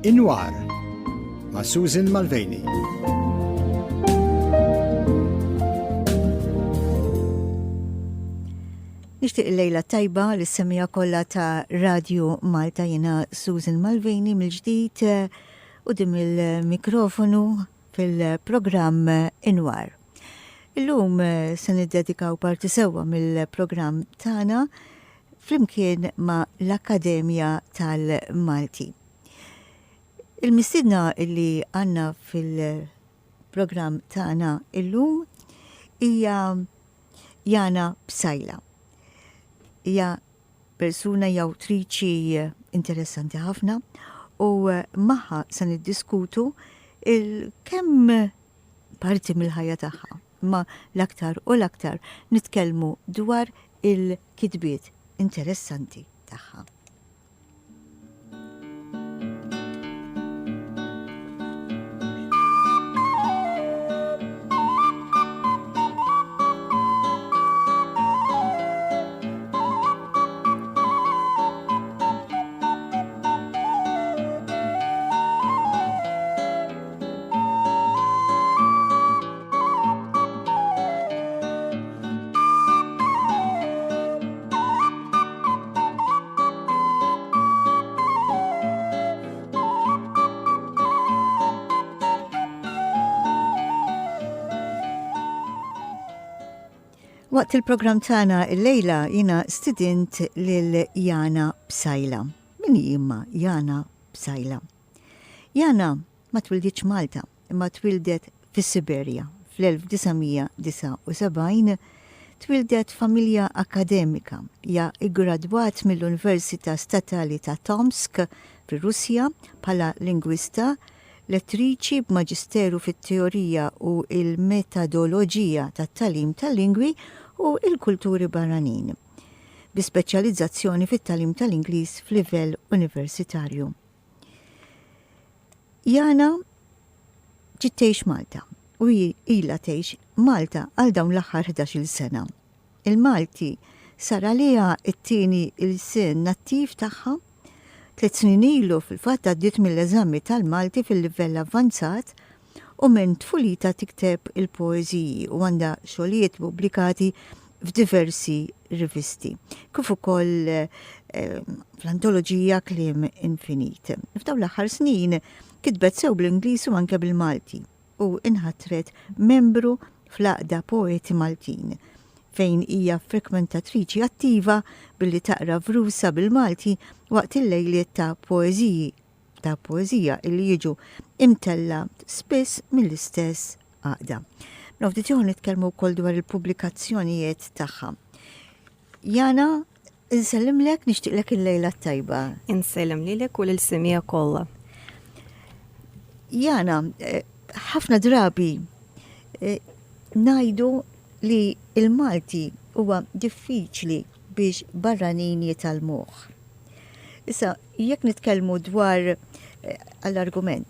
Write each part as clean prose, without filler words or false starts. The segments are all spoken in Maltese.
Inwar ma' Susan Mulvaney. Nixtieq il-lejla tajba l-semija kollha ta' Radio Malta, jiena Susan Mulvaney mill-ġdid quddiem il-mikrofonu fil-programm Inwar. Illum se niddedikaw parti sewwa mill-programm tagħna flimkien ma' l-Akkademja tal-Malti. Il-mistiedna illi għandna fil-programm tagħna illum hija Jana Bsajla. Hija persuna jew awtriċi interessanti ħafna u magħha se niddiskutu kemm parti mill-ħajja tagħha, ma l-aktar u l-aktar nitkellmu dwar il-kitbiet interessanti tagħha. Waqt il-programm tagħna il-lejla jiena student lil Jana Bsajla. Min imma Jana Bsajla? Jana ma twilditx Malta, imma twildet fis-Siberja fl-1979, twildet familja akademika. Hija iggradwat mill-Università Statali ta' Tomsk fir-Russja bħala lingwista, lettriċi b'maġisteru fit-teorija u il-metodoloġija tat-talim tal-lingwi u il-kulturi barranin, bi speċjalizzazzjoni fit-talim tal-Ingliż f'livell universitarju. Jana ġiet tgħix Malta u ilha tgħix Malta għal dawn l-aħħar 11-il sena. Il-Malti sar għaliha t-tieni il-sin nattiv tagħha. 3 snin ilu fil-fatt għaddiet mill-eżami tal-Malti fil-livell avvanzat u minn tfulita tikteb il-poeżiji u għandha xogħlijiet pubblikati f'diversi rivisti, kif ukoll fl-antoloġija Kliem Infinit. F'dawn l-aħħar snin kitbet sew bl-Ingliż u anke bil-Malti u inħatret membru fl-Aqda Poeti Maltin, fejn hija frekwentatriċi attiva billi taqra vrusa bil-Malti waqt il-lejliet ta' poeżija illi jiġu imtella spiss mill-istess għaqda. Nofditjuħu nitkellmu wkoll dwar il-pubblikazzjonijiet tagħha. Jana, insellimlek nixtieqlek il-lejla tajba. Insellem lilek u lil-simija kollha. Jana, ħafna drabi ngħidu li il-Malti huwa diffiċli biex barranin jitalmuh. Issa, jekk nitkellmu dwar għall-argument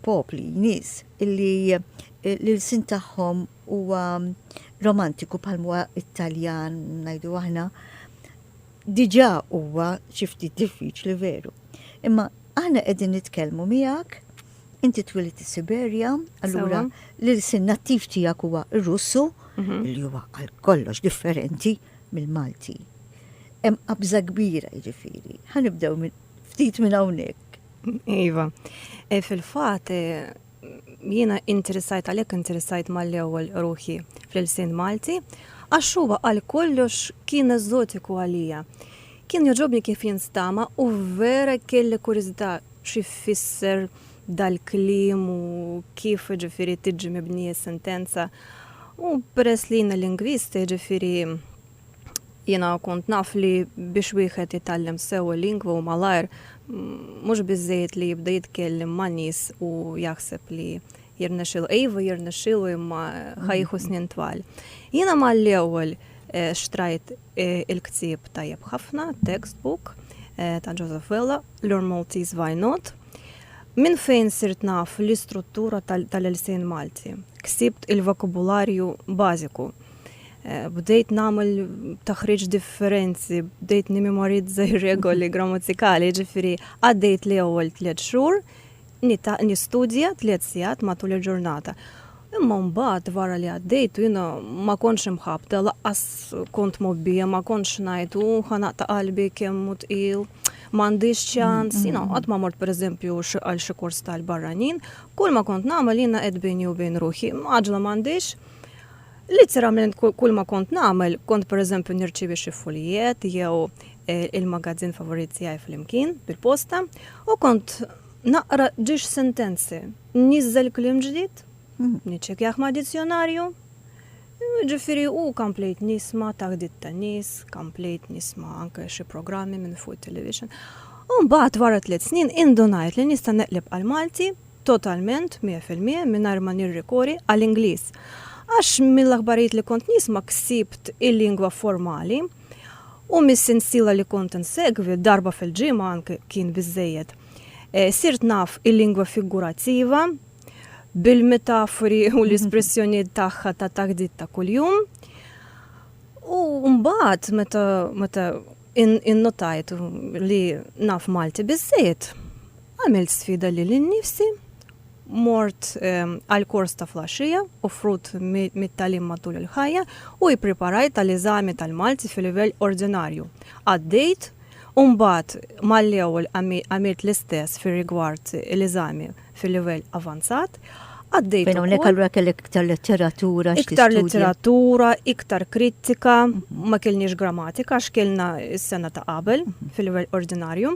popli, nies illi l-sin tagħhom huwa romantiku bħalma Italjan ngħidu aħna, diġà huwa xi ftit diffiċli veru. Imma aħna qegħdin nitkellmu miegħek, inti twilit is-Siberja, allura l-sin nattiv tiegħek huwa r-Russu, li huwa għal kollox differenti mill-Malti. Hemm qabża kbira jiġifieri. Ħanibdew ftit minn hawnhekk. Iva. Fil-fatt jiena interessajt mal-ewwel ruħi fl-ilsien Malti, għax huwa għal kollox kien eżotiku għalija. Kien jogħġobni kif jinstama u vera kelli kurjożità xi jfisser dal-kliem u kif ġifieri tiġi mibnija sentenza. U peress li jiena lingwista ġifieri jiena kont naf li biex wieħed jitgħallem sew il-lingwa u malajr mhux biżżejjed li jibda jitkellem ma' nies u jaħseb li jirnexxielu imma ħajjieħu snin twal. Jiena mal-ewwel xtrajt il-ktieb tajjeb ħafna, textbook ta' Joseph Vella, Learn Maltese Why Not. Min fejn sirt naf l-istruttura tal-ilsien Malti. Ksibt il-vokabularju bażiku. bdejt namel taħriġ differenzi, bdejt nimemorizza regoli grammatikali, ġifiri għaddejt li ewwel 3 xhur, nistudja 3 sigħat matul il-ġurnata. Imma mbagħad wara li għaddejtu jiena ma kontx imħabbta, laqqas kont mobbija, ma kontx ngħidu ħanaqta' qalbi kemm hu tqil, m'għandix ċans, qatt ma mort pereżempju għal xi kors tal-barranin, kull ma kont nagħmel jiena qed bejni u bejn ruħi, għaġla m'għandix. Literalment kull ma kont nagħmel, kont pereżempju nirċievi xi fulijiet jew il-magazzin favorit tiegħi fl-imkien bil-posta u kont naqra ġiex sentenzi, niżel kliem ġdid, niċċekkjah ma' dizzjonarju, ġifieri u komplejt nisma' taħdit ta' nies, komplejt nisma' anke xi programmi minn fuq television. U mbagħad wara 3 snin indunajt li nista' neqleb għal Malti totalment 100% mingħajr ma nirrikori għall Ingliż. Għax mill-aħbarijiet li kont nisma' ksibt il-lingwa formali u mis-sensiela li kont insegwi darba fil-ġimgħa anke kien biżżejjed. Sirt naf il-lingwa figurattiva bil-metafori u l-espressjonijiet tagħha ta' taħdit ta' kuljum. U mbagħad meta innotajt li naf Malti biżżejjed, għamilt sfida lil innifsi, mort għal kors ta' flaxxija u frut mit-tagħlim matul il-ħajja u jippreparajt tal-eżami tal-Malti fil-livell ordinarju. Għaddejt u mbagħad mal-ewwel għamilt l-istess fir-rigward l-eżami fil-livell avanzat. Għaddejt Fejn hawnhekk allura kellek iktar letteratura iktar letteratura, iktar kritika, ma kellniex grammatika għax kellna s-sena ta' qabel fil-livell ordinarju.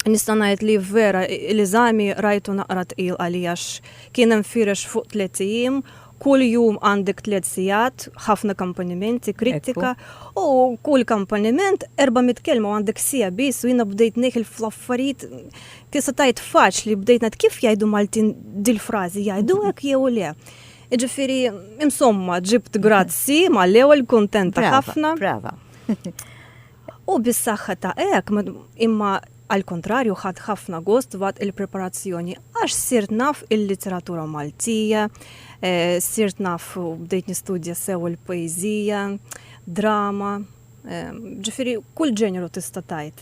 Nista' ngħid li vera l-eżami rajtu naqra tqil għaliex kien hemm firex fuq 3 ijiem, kull jum għandek 3 sigħat, ħafna kampanimenti, kritika, u kull kampaniment 400 kelma u għandek sija biss u jiena bdejt neħil fl-affarijiet tista' tajt faċli bdejt ngħid kif jgħidu Maltin dil-frażi jgħidu hekk jew le. Ġifieri insomma ġibt grazzi mal-ewwel kuntenta ħafna. Brava. U bis-saħħa ta' hekk imma għal kontrarju ħadd ħafna gost waqt il-preparazzjoni għax sirt naf il-literatura Maltija, sirt naf bdejt nistudja sew il-poeżija, drama, ġifieri kull ġenru tista' tajt.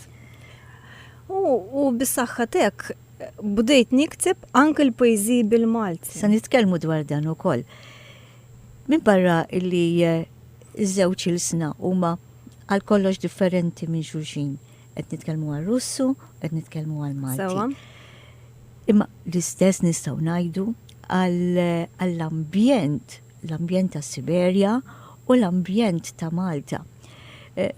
U bis-saħħa hekk bdejt nikteb anke l-poeżiji bil-Malti. Sa nitkellmu dwar dan ukoll. Min barra illi iż-żewġ il-sna huma għal kollox differenti minn xulxin. Qed nitkellmu għal Russu, qed nitkellmu għal Malti. Sewa. Imma l-istess nistgħu ngħidu għall-ambjent, l-ambjent ta' Siberja u l-ambjent ta' Malta.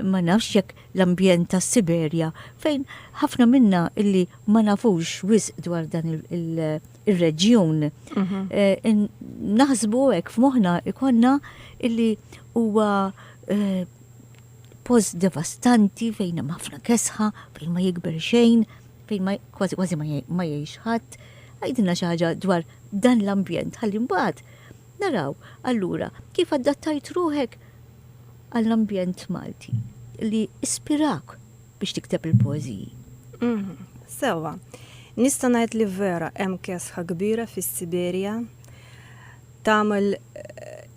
Ma nafx jekk l-ambjent ta' Siberja fejn ħafna minna illi ma nafux wisq dwar dan il-reġjun. Naħsbu hekk f'moħħna ikonna illi huwa post devastanti fejn hemm ħafna kesħa, fejn ma jikber xejn, fejn kważi ma jgħix ħadd. Għajdilna xi ħaġa dwar dan l-ambjent ħalli mbagħad naraw allura kif adattajt ruħek għall-ambjent Malti li ispirak biex tikteb il-poeżiji. Sewa, nista' ngħid li vera hemm kesħa kbira fis-Siberja tagħmel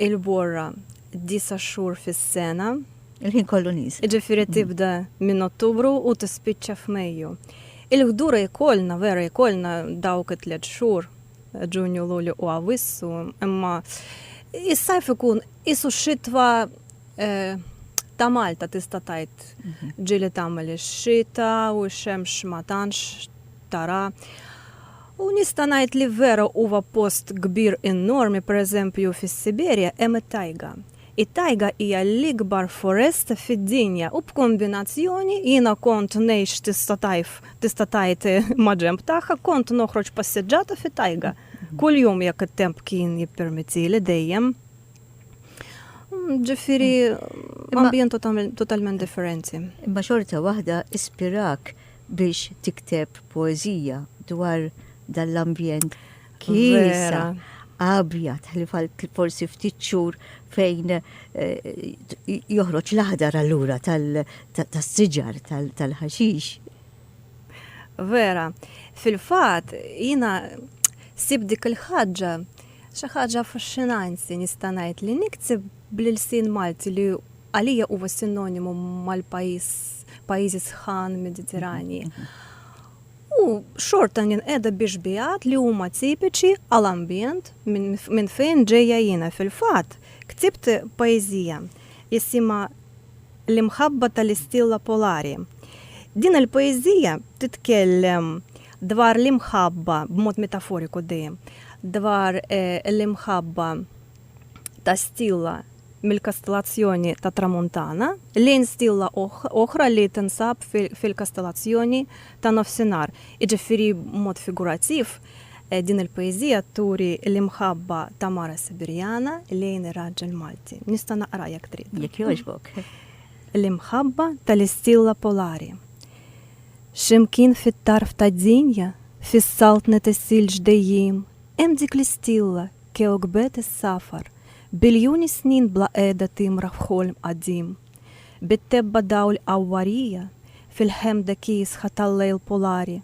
il-borra 9 xhur fis-sena. Il-ħin kollu nies. Ġifieri tibda minn Ottubru u tispiċċa f'Mejju. Il-ħdura jkollna vera jkollna dawk 3 xhur, Ġunju, Lulju u Awwissu, imma is-sajf ikun isu xitwa ta' Malta tista' tajt ġieli tagħmel ix-xita u x-xemx ma tantx tara. U nista' ngħid li vera huwa post kbir enormi, pereżempju fis-Siberja hemm it-tajga. It-tajga hija l-ikbar foresta fid-dinja u b'kombinazzjoni jiena kont ngħix tista' tajt ma' ġenb tagħha kont noħroġ passeġġata fit-tajga. Kull jum jekk it-temp kien jippermettili dejjem. Ġifieri ambjent totalment differenti. Imma xorta waħda ispirak biex tikteb poeżija dwar dal-ambjent kiesa. Abjad, li forsi ftit xhur fejn joħroġ l-aħdar allura tas-siġar tal-ħaxix. Vera, fil-fatt jiena sib dik il-ħaġa Xi ħaġa affaxxinanti nista' ngħid li nikteb bl-ilsien Malti li għalija huwa sinonimu pajjiżi sħan Mediterranji. U xorta qiegħda biex bijat li huma tipiċi għall-ambjent minn fejn ġejja jiena fil-fatt. Ktibt poeżija jisima L-imħabba tal-istilla polari. Din il-poeżija titkellem dwar l-imħabba b'mod metaforiku dejjem, dwar l-imħabba ta' stilla mill-kastellazzjoni ta' Tramuntana lejn stilla oħra li tinsab fil-kastellazzjoni ta' nofsinhar. Iġifieri b'mod figurattiv din il-poeżija turi l-imħabba ta' mara Sibirjana lejn ir-raġel Malti. Nista' naqra jekk trid. Jekk jogħġbok. L-imħabba tal-istilla polari. Ximkien fit-tarf ta' dinja, fis-salt tessilġ dejjim, hemm dik l-istilla kewkbet is-safar, biljuni snin bla qiegħda timra f'ħolm qadim. Bit-tebba dawl qawwarija, fil-ħemda kiesħa tal-lejl polari,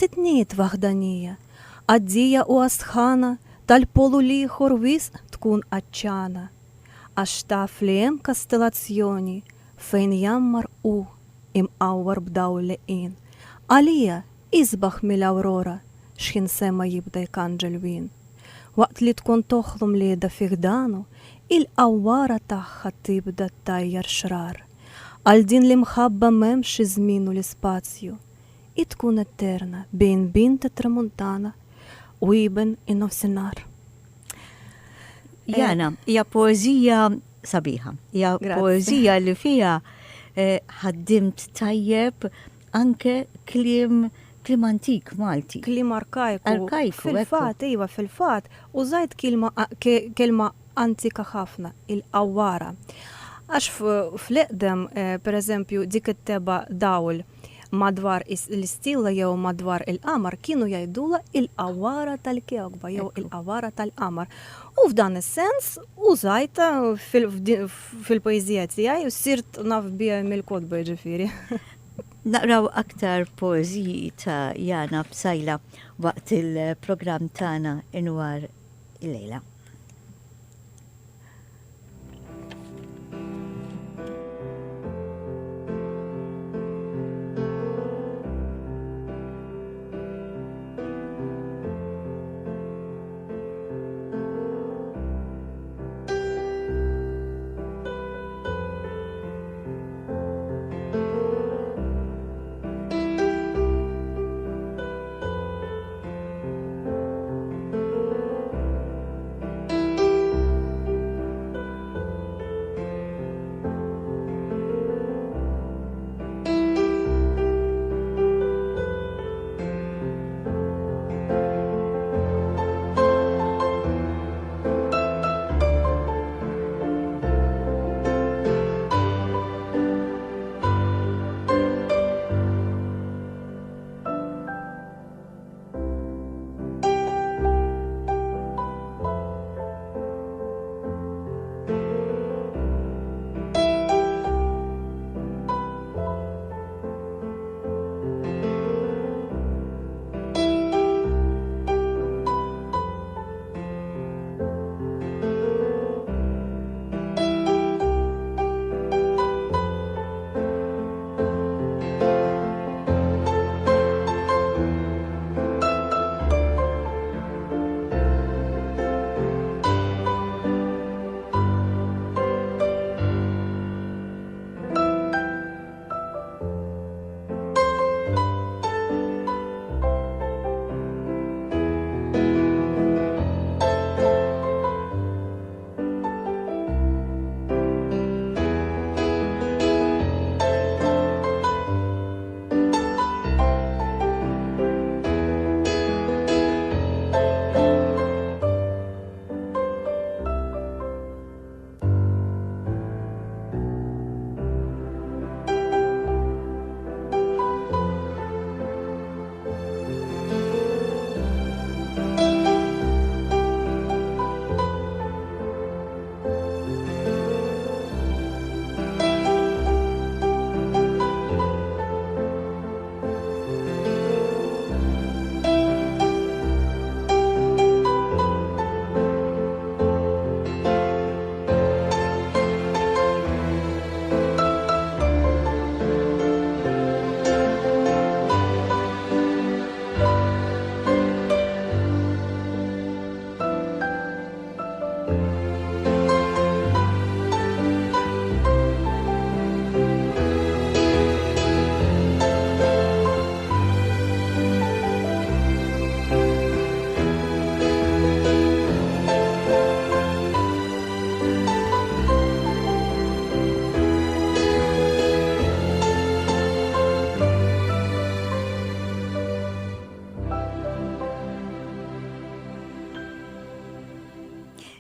titniet waħdanija, għaddija u asħana tal-polu liħor wisq tkun qaċċana, għax taf li hemm kastellazzjoni fejn jammar u imqawwar b'dawl leqin. Għalija isbaħ mill-awrora x'kien sema jibda jkanġel wien. Waqt li tkun toħlom lieda fiħdanu, il-qawwara tagħha tibda tajjar xrar. Għal din l-imħabba m'hemmx iż-żmien u l-ispazju. I tkun eterna bejn bint tramuntana u iben in-nofsinhar. Jana, hija poeżija sabiħa. Hija poeżija li fiha ħaddimt tajjeb anke kliem antik Malti. Klim arkajku. Arkajku, Fil-fat, iva, fil-fat, użajt kelma antika ħafna, il-qawwara. Għax fl-eqdem, per eżempju, dik it-teba dawl madwar l-istilla jew madwar il-qamar kienu jgħidula il-qawwara tal-kewkba jew il-qawwara tal-qamar. U f'dan is-sens użajta fil-poeżija tiegħi u sirt naf biha mill-kodba ġifieri. Naqraw aktar poeżiji ta' Jana Bsajla waqt il-programm tagħna inwar il-lejla.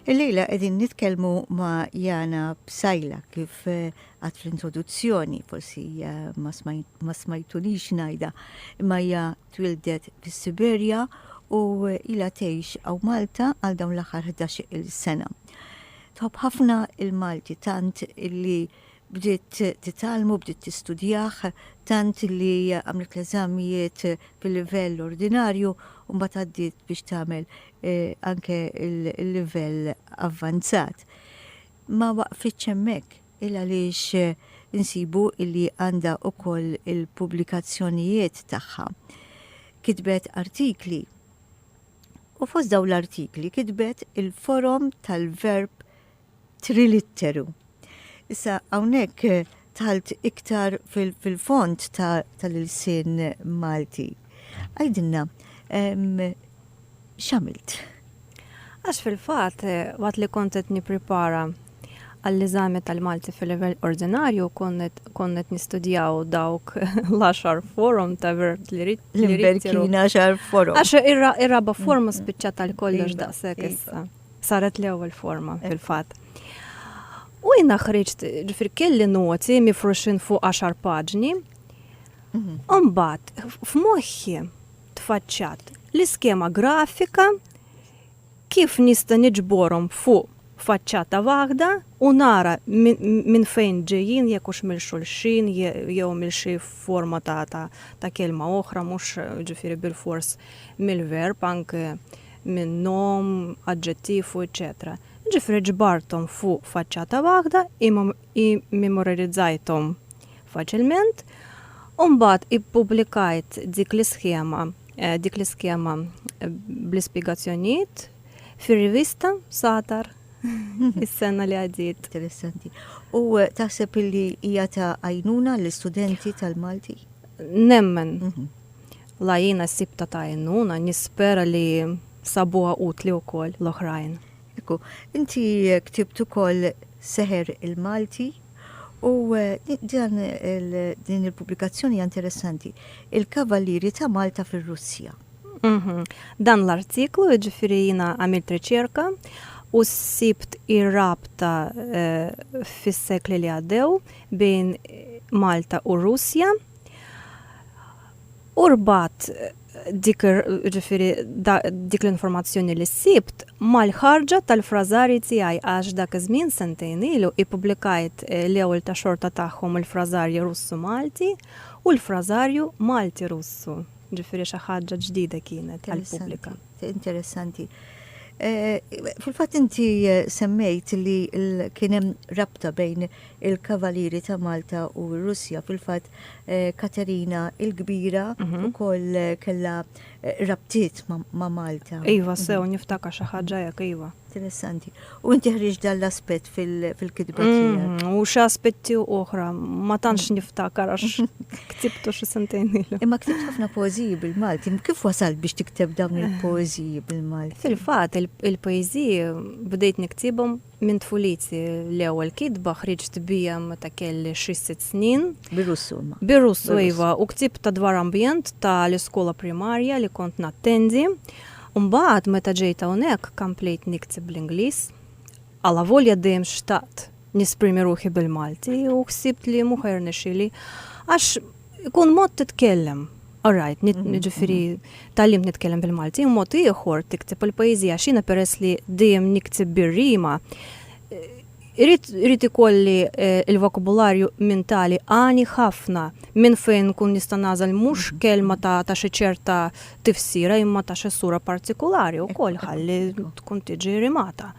Il-lejla qegħdin nitkellmu ma' Jana Bsajla kif għad fl-introduzzjoni, forsi ma smajtunix ngħidha, imma hija twildet fis-Siberja u ilha tgħix għaw Malta għal dawn l-aħħar 11-il sena. Tħobb ħafna il-Malti tant illi bdiet titalmu, bdiet tistudjah, tant li għamlet l-eżamijiet fil-livell ordinarju u mbagħad għaddiet biex tagħmel anke il-livell avvanzat. Ma waqfitx hemmhekk illa għaliex insibu illi għandha wkoll il-pubblikazzjonijiet tagħha. Kitbet artikli u fost dawn l-artikli kitbet il-forum tal-verb trilitteru. Issa hawnhekk talt iktar fil-font tal-ilsien Malti. Għajdinna, x'għamilt? Għax fil-fatt waqt li kontet nipprepara għall-eżami tal-Malti fil-livell ordinarju konnet nistudjaw dawk l-10 forum ta' verb L-imberkina 10 forum. Għax ir-raba forma spiċċat tal-kollox daqshekk issa. Saret l-ewwel forma fil-fatt. U jina ħriġt, ġifir kelli noti mifruxin fuq 10 paġni, mbagħad f'moħħi tfaċċat l-iskema grafika kif nista' niġborhom fuq faċċata waħda u nara minn fejn ġejjin jekk hux mill-xulxin jew mill xi forma ta' kelma oħra mhux ġifieri bil-fors mill-verb anke minn nom, aġġettiv u eċetera. Ġifri ġbartom fuq faċċata waħda, memorizzajtom faċilment, u mbagħad ippubblikajt dik l-iskema bl-ispjegazzjonijiet fir-rivista Satar is-sena li għaddiet. Interessanti. U taħseb illi hija ta' għajnuna l-istudenti tal-Malti? Nemmen. La jiena sibta ta' għajnuna, nispera li sabuha utli wkoll l-oħrajn. Inti ktibt ukoll Seħer il-Malti u din il-pubblikazzjoni interessanti. Il-Kavallieri ta' Malta fir-Russja. Dan l-artiklu ġifieri jiena għamilt riċerka u sibt ir-rabta fis-sekli li għaddew bejn Malta u Russja. U rbat dik l-informazzjoni li sibt mal-ħarġa tal-frażari tiegħi għax dak iż-żmien sentejn ilu ippubblikajt l-ewwel ta' xorta tagħhom il-frażarju Russu-Malti u l-frażarju Malti-Russu. Ġifieri xi ħaġa ġdida kienet għall-pubblika. Interessanti. Fil-fatt inti semmejt li kien hemm rabta bejn il-Kavallieri ta' Malta u Russja. Fil-fatt Katerina il-Kbira ukoll kellha rabtiet ma' Malta. Iva, sew niftakar xi ħaġa hekk iva. Interessanti. U inti ħriġ dan l-aspett fil-kitba tiegħek. U xi aspetti oħra ma tantx niftakar għax ktibtu xi sentejn ilu. Imma ktibt ħafna poeżiji bil-Malti. Kif wasalt biex tikteb dawn il-poeżiji bil-Malti? Fil-fatt il-poeżiji bdejt niktibhom minn tfuliti. L-ewwel kitba ħriġt bija meta kelli xi 6 snin. Bir-Russu imma. Bir-Russu iva, u ktibta dwar ambjent tal-iskola primarja li kont nattendi. Mbagħad meta ġejt hawnhekk komplejt niktib bl-Ingliż. Alla volja dejjem xtaqt nisprimi ruħi bil-Malti u ħsibt li mhu ħajr nexxieli għax ikun mod titkellem. Alright, ġifieri tallimt nitkellem bil-Malti, u mod ieħor tiktib il-poeżija x'jiena peress li dejjem niktib bir-rima. Irrid ikolli il-vokabularju mentali għani ħafna minn fejn kun nista' nażel mhux kelma ta' xi ċerta tifsira imma ta' xi sura partikolari wkoll ħalli tkun tiġi rimata.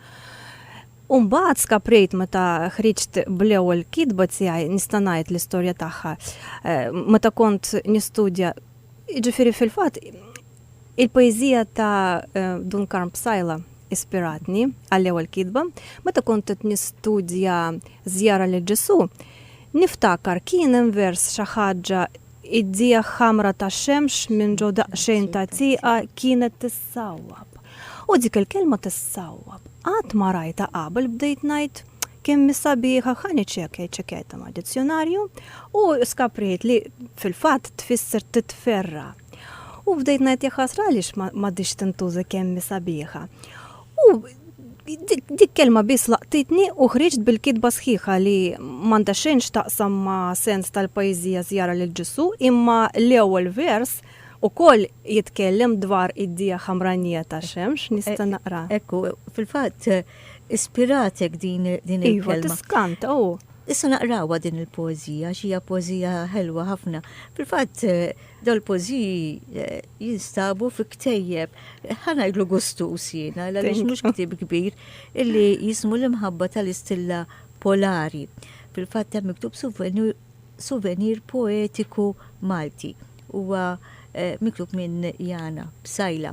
U mbagħad skaprejt meta ħriġt bl-ewwel kitba tiegħi nista' ngħid l-istorja tagħha. Meta kont nistudja, ġifieri fil-fatt il-poeżija ta' Duncan Bsajla ispiratni għall-ewwel kitba, meta kont qed nistudja Żjara lil Ġesu, niftakar kien hemm vers xi ħaġa id-dija ħamra tax-xemx minn ġew daqsxejn ta' tieqa kienet tissawwab. U dik il-kelma tissawwab qatt ma rajta qabel bdejt ngħid kemm sabiħa ħani ċekkejta ma' dizzjonarju u skapriet li fil-fatt tfisser titferra. U bdejt ngħid ja ħasra għaliex m'għadix tintuża kemm sabiħa. U dik kelma biss laqtitni u ħriġt bil-kitba sħiħa li m'għandha xejn x'taqsam ma' sens tal-poeżija żjara lil Ġesu, imma l-ewwel vers ukoll jitkellem dwar id-dija ħamranija ta' xemx, nista' naqra. Ekku, fil-fatt, ispiratek din Iva, il-kelma. tiskanta, Issa naqrawa din il-poezija, xija poezija ħelwa ħafna. Fil-fatt, dal poeziji jinstabu fi ktejjeb. Ħana jglu gustus jiena, għaliex mhux ktib kbir, illi jismu l-imħabba tal-istilla polari. Fil-fatt hemm miktub souvenir poetiku Malti. Huwa miktub minn Jana Bsajla.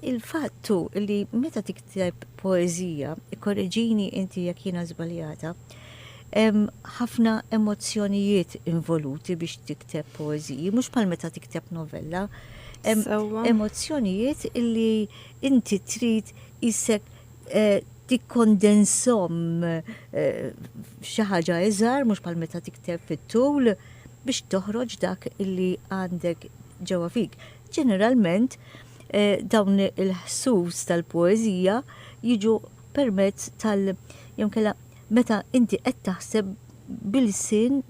Il-fattu li meta tikteb poezija, korreġini inti jekk jiena żbaljata, ħafna emozzjonijiet involuti biex tikteb poeziji, mhux bħal meta tikteb novella. Emozzjonijiet illi inti trid isek tikkondensom xi ħaġa iżgħar, mhux bħal meta tikteb fit-tul biex toħroġ dak illi għandek ġewwa fik. Ġeneralment, dawn il-ħsus tal-poezija jiġu permezz kella meta inti qed taħseb bil-sin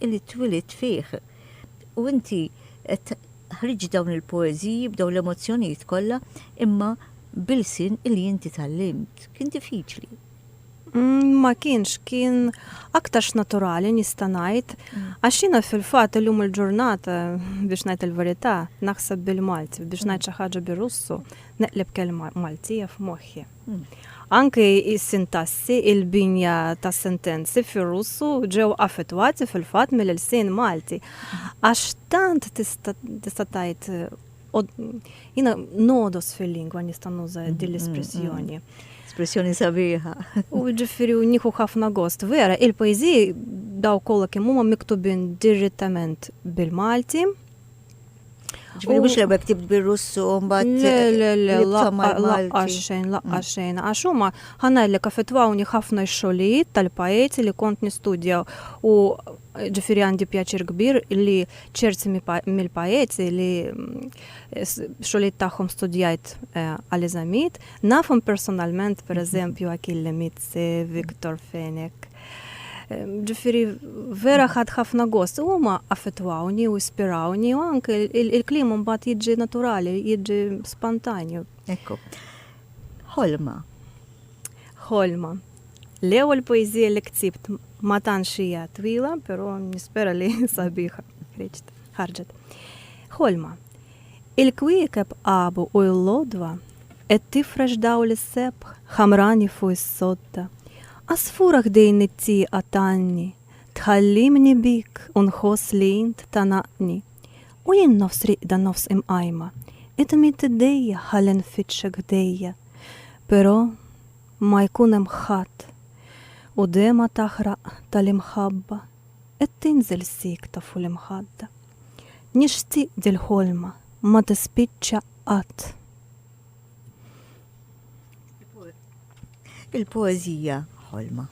illi twilit fih. U inti qed ħriġ dawn il-poeziji b'dawn l-emozzjonijiet kollha imma bil-sin illi inti tallimt. Kien diffiċli. Ma kienx, kien aktarx naturali nista' ngħid, għax jiena fil-fatt illum il-ġurnata biex ngħid il-verità naħseb bil-Malti, biex ngħid xi ħaġa bir-Russu neqleb kelma Maltija f'moħħi. Anke is-sintassi, il-binja tas-sentenzi fir-Russu ġew affettwati fil-fatt mill-ilsien Malti. Għax tant tista' tgħid jiena nodos fil-lingwa nista' nuża din l-espressjoni. Espressjoni sabiħa. U ġifiri u nieħu ħafna gost. Vera, il-poeziji daw kollha kemm huma miktubin direttament bil-Malti. Ġifieri mhux lebek tibt bir-Russu mbagħad laqqaxxejn. Għax huma ħanajlek affettwawni ħafna x-xogħlijiet tal-pajjiż li kont nistudja u ġifieri għandi pjaċir kbir li ċerti mill-pajjiż li xogħlijiet tagħhom studjajt għal-eżamijiet, nafhom personalment pereżempju Akil Lemitsi, Viktor Fenek. Ġifieri vera ħadd ħafna gost, huma affettwawni u ispirawni u anke il-klim mbagħad jiġi naturali, jiġi spontanju. Ekku. Ħolma. L-ewwel poeżija li ksibt ma tantx hija twila, però nispera li sabiħa ħarġet. Ħolma. Il-kwiekeb qabu u l-lodwa qed tifrex dawl is-sebħ ħamrani fuq is-sodda. Asfura ħdejn it-tieqa tanni, tħallimni bik u nħoss li int tanaqni. U jien nofs riqda nofs imqajma, idmi t-dejja ħallen fitxek ħdejja. Però ma jkun hemm ħadd u dema taħraq tal-imħabba qed tinżel sikta fuq l-imħadda. Nixtieq dil-ħolma ma tispiċċa qatt. Il-poezija ħolma.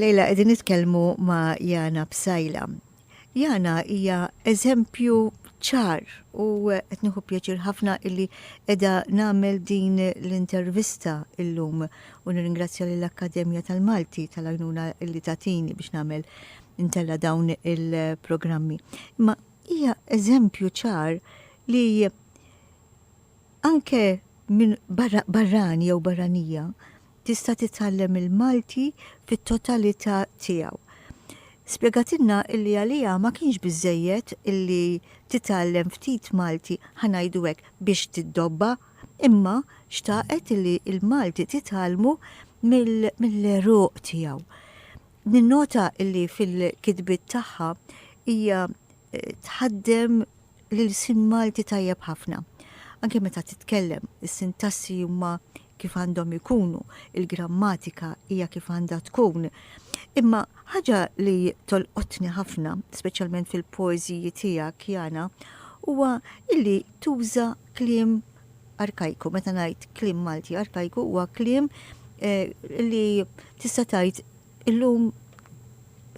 Lejla, qegħdin nitkellmu ma' Jana Bsajla. Jana hija eżempju ċar u qed nieħu pjaċir ħafna illi qiegħda nagħmel din l-intervista illum u nirringrazzja lill-Akkademja tal-Malti tal-għajnuna illi tatini biex nagħmel intella dawn il-programmi. Ma hija eżempju ċar li anke minn barrani jew barranija tista' titgħallem il-Malti fit-totalità tiegħu. Spjegatilna illi għalija ma kienx biżejjed illi titgħallem ftit Malti ħanajdu hekk biex tiddobba, imma xtaqet illi il-Malti titgħallmu mill-eruq tiegħu. Ninnota illi fil-kitbiet tagħha hija tħaddem lil sin Malti tajjeb ħafna. Anke meta titkellem, is-sintassi huma kif għandhom ikunu, il-grammatika hija kif għandha tkun. Imma ħaġa li tolqotni ħafna, speċjalment fil-poeżiji tiegħek Jana, huwa illi tuża kliem arkajku. Meta ngħid kliem Malti arkajku huwa kliem li tista' tgħid illum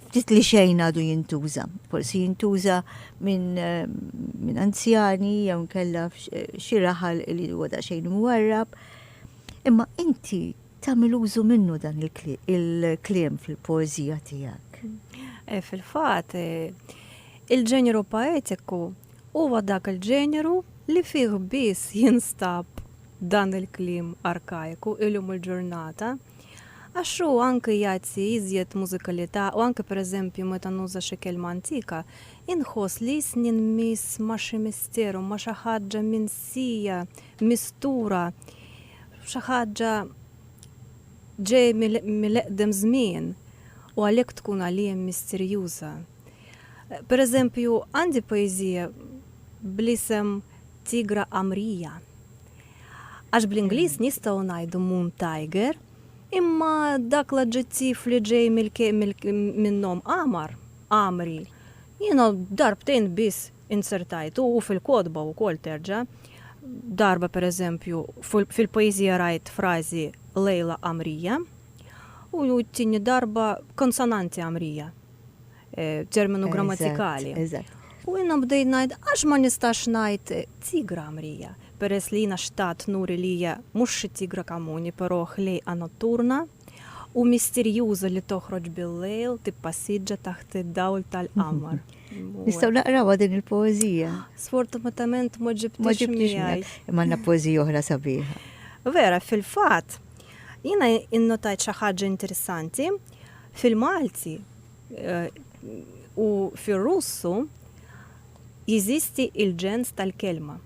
ftit li xejn għadu jintuża. Forsi jintuża minn anzjani jew nkella xi raħal li huwa daqsxejn muwarrab. Imma inti tagħmel użu minnu dan il-kliem fil-poeżija tiegħek. Fil-fatt, il-ġeneru poetiku huwa dak il-ġeneru li fih biss jinstab dan il-kliem arkaiku illum il-ġurnata, għax hu anke jagħti iżjed mużikalità u anke pereżempju meta nuża xi kelma antika, inħoss li snin miss ma' xi misteru, ma' xi ħaġa minsija, mistura, xi ħaġa ġej mill-eqdem żmien u għalhekk tkun għalija misterjuża. Pereżempju, għandi poeżija bl-isem Tigra Amrija. Għax bl-Ingliż nistgħu ngħidu Moon Tiger, imma dak l-aġġettiv li ġej minnhom Amri. Jiena darbtejn biss insertajtu u fil-kodba wkoll terġa'. Darba pereżempju fil-poeżija rajt frażi Lejla Amrija u t-tieni darba konsonanti Amrija, terminu grammatikali. U jiena bdejt ngħid għax ma nistax ngħid Tigra Amrija, peress li jiena xtat nuri li hija mhux xi tigra kamuni, però ħlejqa notturna u misterjuża li toħroġ bil-lejl tippassiġġa taħt id-dawl tal-qamar. Nistgħu naqrawha din il-poeżija. Sfortunatament ma ġibtix miegħi. Imma għandna poeżija oħra sabiħa. Vera, fil-fatt, jiena innotajt xi ħaġa interessanti fil-Malti u fir-Russu jeżisti il-ġens tal-kelma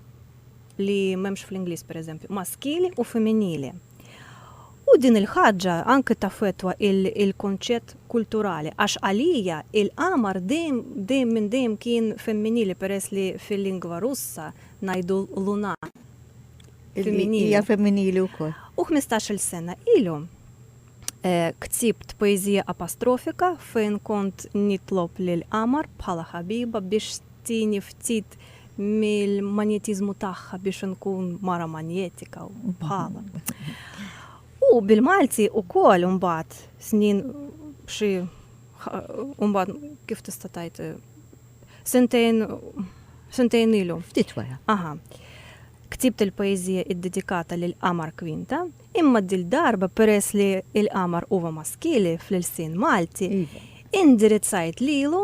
li m'hemmx fl-Ingliż pereżempju, maskili u femminili. U din il-ħaġa anke tafetwa il-konċett kulturali, għax għalija il-qamar dejjem kien femminili peress li fil-lingwa Russa ngħidu luna. Hija femminili wkoll. U 15-il sena ilu ktibt poeżija apostrofika fejn kont nitlob lil qamar bħala ħabiba biex tini ftit mill-manjetizmu tagħha biex nkun mara manjetika u bħala. U bil-Malti ukoll mbagħad snin xi mbagħad kif tista' tgħid sentejn ilu. Ftit wara. Aha. Ktibt il-poeżija id-dedikata lil Qamar Kwinta, imma dil darba peress li il-qamar huwa maskili fl-ilsien Malti, indirizzajt lilu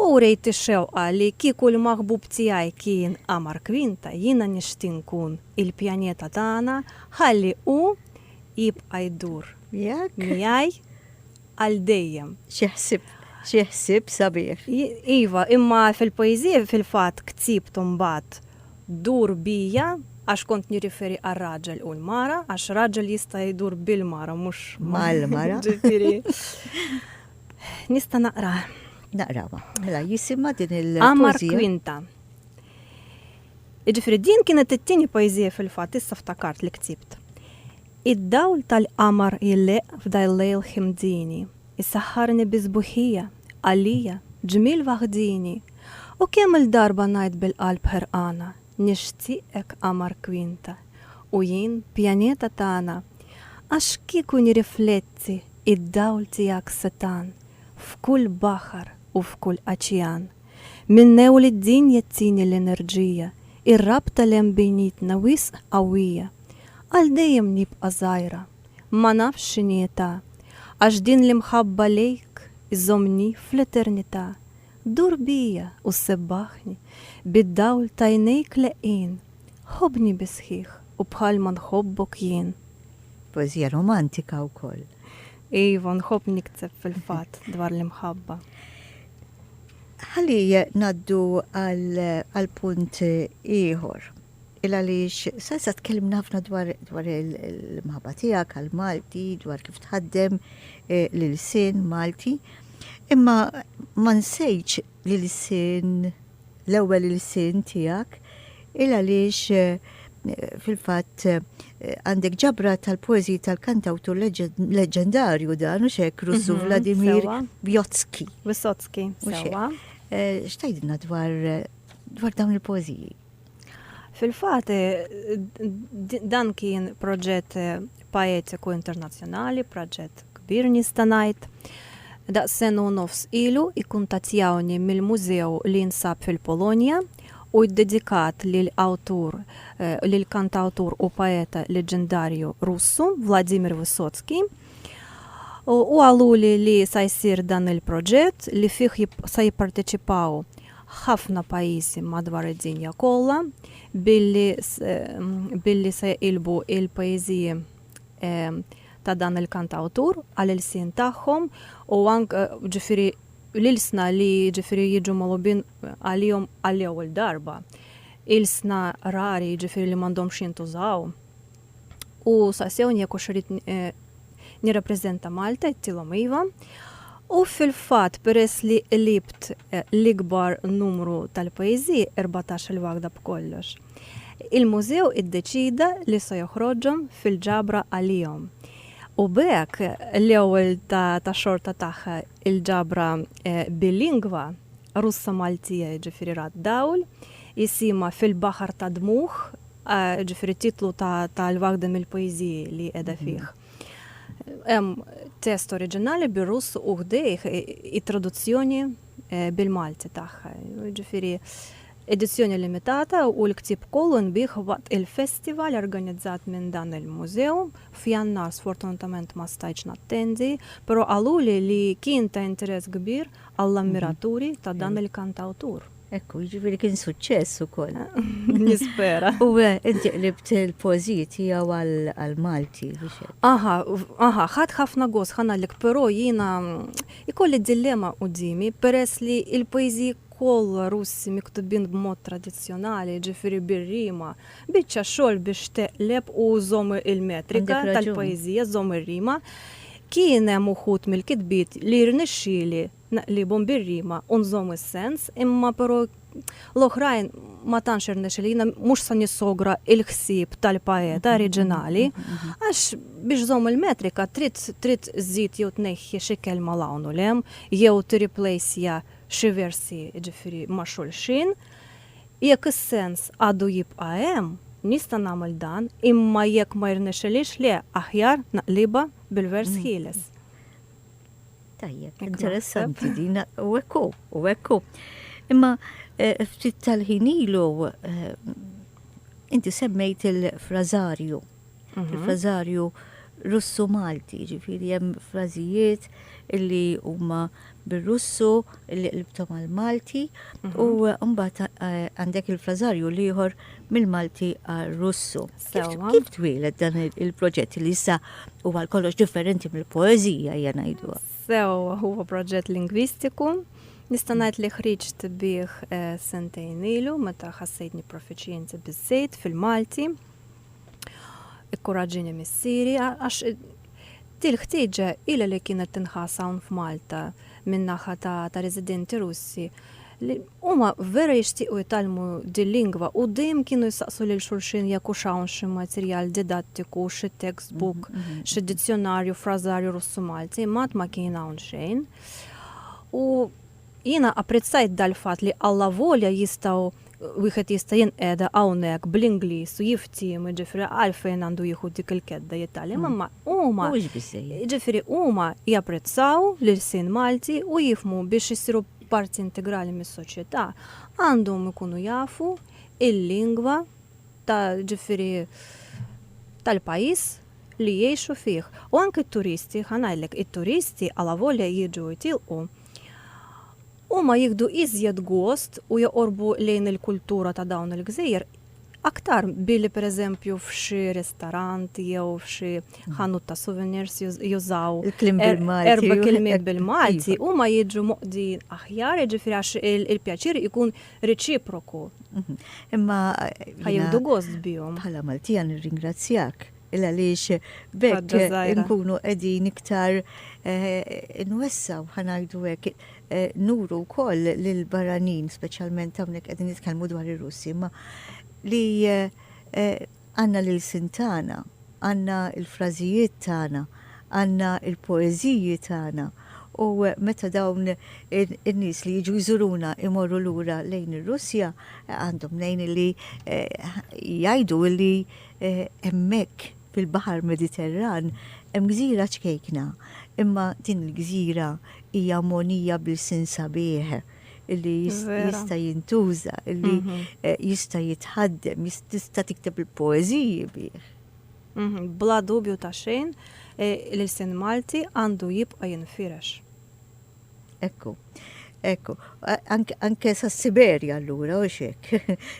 u rejt ix-xewqa li kieku l-maħbub tiegħi kien Qamar Kwinta jiena nixtieq nkun il-pjaneta tagħna ħalli hu jibqa' jdur miegħi għal dejjem. Xi ħsieb sabiħ. Iva, imma fil-poeżija fil-fatt ktibt mbagħad dur bija għax kont nirriferi għal-raġel u l-mara, għax raġel jista' jdur bil-mara, mhux mal-mara. Ġifieri. Nista' naqra. Naqrawa. Mela jisimha din Qamar il-poeżija. Kwinta. Ġifieri din kienet it-tieni poeżija fil-fatt, issa ftakart li ktibt. Id-dawl tal-qamar jilleq f'dal lejl ħimdini, issaħħarni biżbuħija, għalija, ġmil waħdini, u kemm il-darba ngħid bil-qalb ħerqana, nixtieqek Qamar Kwinta, u jien pjaneta tagħna, għax kieku nirrifletti id-dawl tijak setan, f'kull baħar u f'kull aċjan. Minnew li d-din jettini l-enerġija, ir-rabta li bejnietna wisq qawwija. Għal dejjem nibqa' żgħira, ma nafx x'inhi età, għax din li mħabba lejk iżommni fl-eternità. Dur bija u sebbaħni, bid-dawl ta' jnejk leqin, ħobni bisħiħ u bħal ma nħobbok jien. Poezija romantika wkoll. Iva, nħobb nikteb fil-fatt dwar l-imħabba. Ħalli naddu għal punt ieħor. Il-għaliex, sa tkellimna ħafna dwar il-mħabba tiegħek għal Malti, dwar kif tħaddem l-sin Malti. Imma ma nsejċ l-ewwel il-sin tiegħek il-għaliex fil-fatt għandek ġabra tal-poezji tal-kantawtur leġendarju dan u xek Russu Vladimir Vysotsky. Vysotsky, sewa. Xtajdna dwar dawn il-poeziji? Fil-fatt, dan kien proġett poetiku internazzjonali, proġett kbir nista' ngħid. Daqs sena u nofs ilu ikkuntattjawni mill-mużew li nsab fil-Polonja u ddedikat lil-kantawtur u poeta leġendarju Russu Vladimir Vysotsky. U għaluli li sa jsir dan il-proġett li fih sa jipparteċipaw ħafna pajjiżi madwar id-dinja kollha billi se jqilbu il-poeżiji ta' dan il-kantawtur għal-ilsien tagħhom u anke ġifieri l-ilsna li ġifieri jiġu magħlubin għalihom għall-ewwel darba. Ilsna rari ġifieri li m'għandhomx jintużaw. U saqsewni jekk hux irid nirrappreżenta Malta, qedtilhom iva. U fil-fatt peress li libt l-ikbar numru tal-poeżiji 14 waħda b'kollox. Il-mużew iddeċida li se joħroġhom fil-ġabra għalihom. U bekk l-ewwel ta' xorta tagħha il-ġabra bilingwa Russa Maltija ġifieri rad-dawl, jisima fil-baħar ta' dmuħ, ġifieri titlu tal-waħda mill-poeżiji li qiegħda fih. Hemm test oriġinali bir-Russ u ħdejh it-traduzzjoni bil-Malti tagħha. Ġifieri edizzjoni limitata u l-ktib kollu nbih waqt il-festival organizzat minn dan il-mużew. F'Jannar sfortunatament ma stajtx nattendi, però għaluli li kien ta' interess kbir għall-ammiraturi ta' dan il-kantawtur. Ekku, ġifieri kien suċċess ukoll. Nispera. U inti qlibt il-poeżiji tiegħu għal-Malti. Aha, ħadd ħafna gost ħanalik, però jiena ikolli dilemma qudiemi peress li il-poeżiji kollha Russi miktubin b'mod tradizzjonali, ġifieri bir-rima, biċċa xogħol biex teqleb u żomm il-metrika tal-poeżija, żomm ir-rima. Kien hemm uħud mill-kitbiet li rnexxieli naqlibhom bir-rima u nżomm is-sens, imma però l-oħrajn ma tantx irnexxieli jiena mhux se nissogra il-ħsieb tal-poeta oriġinali, għax biex żomm il-metrika trid żid jew tneħħi xi kelma l-hawn u lem, jew tirreplaceja xi versi ġifieri ma' xulxin. Jekk is-sens għadu jibqa' hemm, nista' nagħmel dan, imma jekk ma jirnexxelix le aħjar naqliba bil-vers ħieles. Tajjeb, interessanti din u hekk. Imma ftit tal-ħin ilu inti semmejt il-frażarju. Il-frażarju Russu Malti, ġifieri hemm frażijiet illi huma bir-Russu illi qlibthom għal-Malti u mbagħad għandek il-frażarju ieħor mill-Malti għar-Russu. Kif twieled dan il-proġett li issa huwa kollox differenti mill-poeżija hija ngħiduha? Sew huwa proġett lingwistiku. Nista' ngħid li ħriġt bih sentejn ilu meta ħassejtni profiċjenzi biżżejjed fil-Malti. Ikkoraġġini missieri għax til-ħtieġa ilha li kienet tinħass hawn f'Malta minn naħa ta' residenti Russi li huma vera jixtiequ jitalmu dil-lingwa u dejjem kienu jistaqsu lil xulxin jekk hux hawn xi materjal didattiku, xi textbook, xi dizzjonarju, frażarju Russu Malti, ma kien hawn xejn. U jiena apprezzajt dal-fatt li alla volja jistgħu wieħed jista' jinqeda hawnhekk bl-Ingliż u jiftim, ġifieri għalfejn għandu jieħu dik il-kedda jitaljem, imma huma Mhux biżejjed. ġifieri huma japprezzaw l-sin Malti u jifmu biex isiru parti integrali mis-soċjetà għandhom ikunu jafu il-lingwa ta' ġifieri tal-pajjiż li jgħixu fih. U anke t-turisti, ħanajlek, it-turisti għala volja jiġu jtilqu. Huma jieħdu iżjed gost u joqorbu lejn il-kultura ta' dawn il-gżejjer aktar billi pereżempju f'xi ristoranti jew f'xi ħanut ta' souvenirs jużaw Il-klim bil-Malti. erba' kelmiet bil-Malti huma jiġu moqdin aħjar, jiġifieri għax il-pjaċir ikun reċiproku. Imma Ħajjieħdu gost bihom. bħala Maltija nirringrazzjak il-għaliex bekk Ħaġa żgħira. nkunu qegħdin iktar nwessaw ħanajdu hekk nuru wkoll lil barranin, speċjalment hawnhekk qegħdin nitkellmu dwar ir-Russi, ma li għandna lil sintana, għandna il-frażijiet tagħna, għandna il-poeżiji tagħna. U meta dawn in-nies li jiġu jżuruna imorru lura lejn ir-Russja għandhom nejn li jgħidu li hemmhekk fil-Baħar Mediterran hemm gżira ċkejkna, imma din il-gżira hija monija bil-sin sabiħ illi Vera. jista' jintuża, illi jista' jitħaddem, jista' tikteb il-poeżiji bih. Bla dubju ta' xejn, l-sin Malti għandu jibqa' jinfirex. Ekku, anke sa' Siberja allura u xek,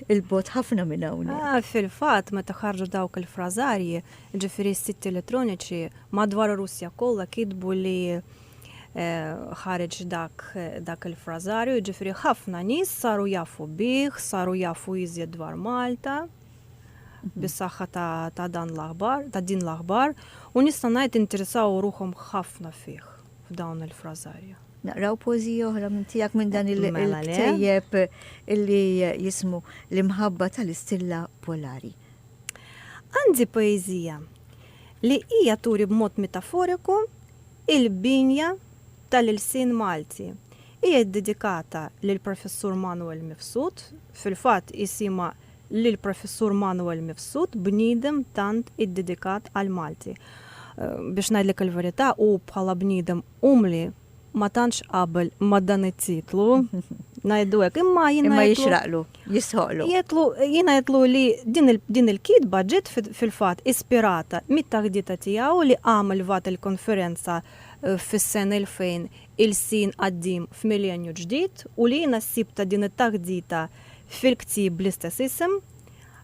il-bot ħafna minn hawnhekk. Fil-fatt meta ħarġu dawk il-frażarji, ġifieri s-sitti elettroniċi madwar Russja kollha kitbu li ħareġ dak il-frażarju, ġifieri ħafna nies saru jafu bih, saru jafu iżjed dwar Malta, bis-saħħa ta' dan l-aħbar, ta' din l-aħbar, u nista' ngħid interessaw ruhom ħafna fih f'dawn il-frażarju. Naqraw poeżija oħra minn tiegħek minn dan Mela le. il-ktejjeb illi jismu l-imħabba tal-istilla polari. Għandi poeżija li hija turi b'mod metaforiku il-binja tal-ilsien Malti. Hija dedikata lil professur Manuel Mifsud, fil-fatt isima lil professur Manuel Mifsud bniedem tant id-dedikat għal Malti. Biex ngħidlek il-verità u bħala bniedem umli ma tantx qabel ma dan it-titlu ngħidu hekk, imma Imma jixraqlu, jisħoqlu. Jiena jitlu li din il-kitba ġiet fil-fatt ispirata mit-taħdita tiegħu li għamel vat il-konferenza fis-sena 2000 il-sin qaddim f'Millenju Ġdid u li jiena ssibta din it-taħdita fil-ktib bl-istess isem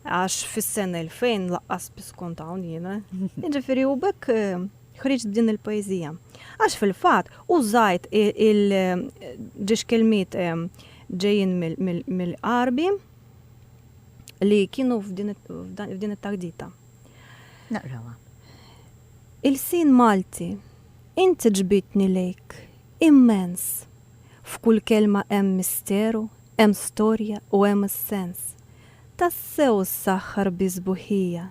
għax fis-sena 2000 laqqas biskont hawn jiena. Jiġifieri u bekk ħriġt din il-poeżija. Għax fil-fatt użajt ġiex kelmiet ġejjin mill-qarbi li kienu f'din it-taħdita. Naqrawa. Il-sin Malti, inti ġbitni lejk, immens. F'kull kelma hemm misteru, hemm storja u hemm sens. Tassew s-saħħar biżbuħija,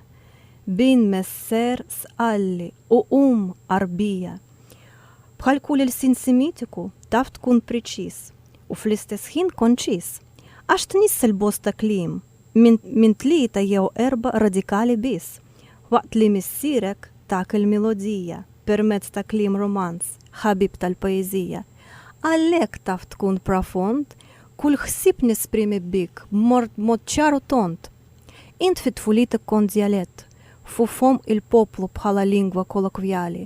bin messer sqalli u qarbija. Bħal kull il-sin simitiku taf tkun preċiż u fl-istess ħin konċis. Għax tniss il-bosta klim minn tlieta jew erba' radikali biss, waqt li missierek tak il-melodija permezz ta' klim romanz, ħabib tal-poeżija. Għalhekk taf tkun profond, kull ħsieb nesprimi bik mod ċaru tont. Int fit-tfulitek kont dialett, fu fom il-poplu bħala lingwa kolokvjali,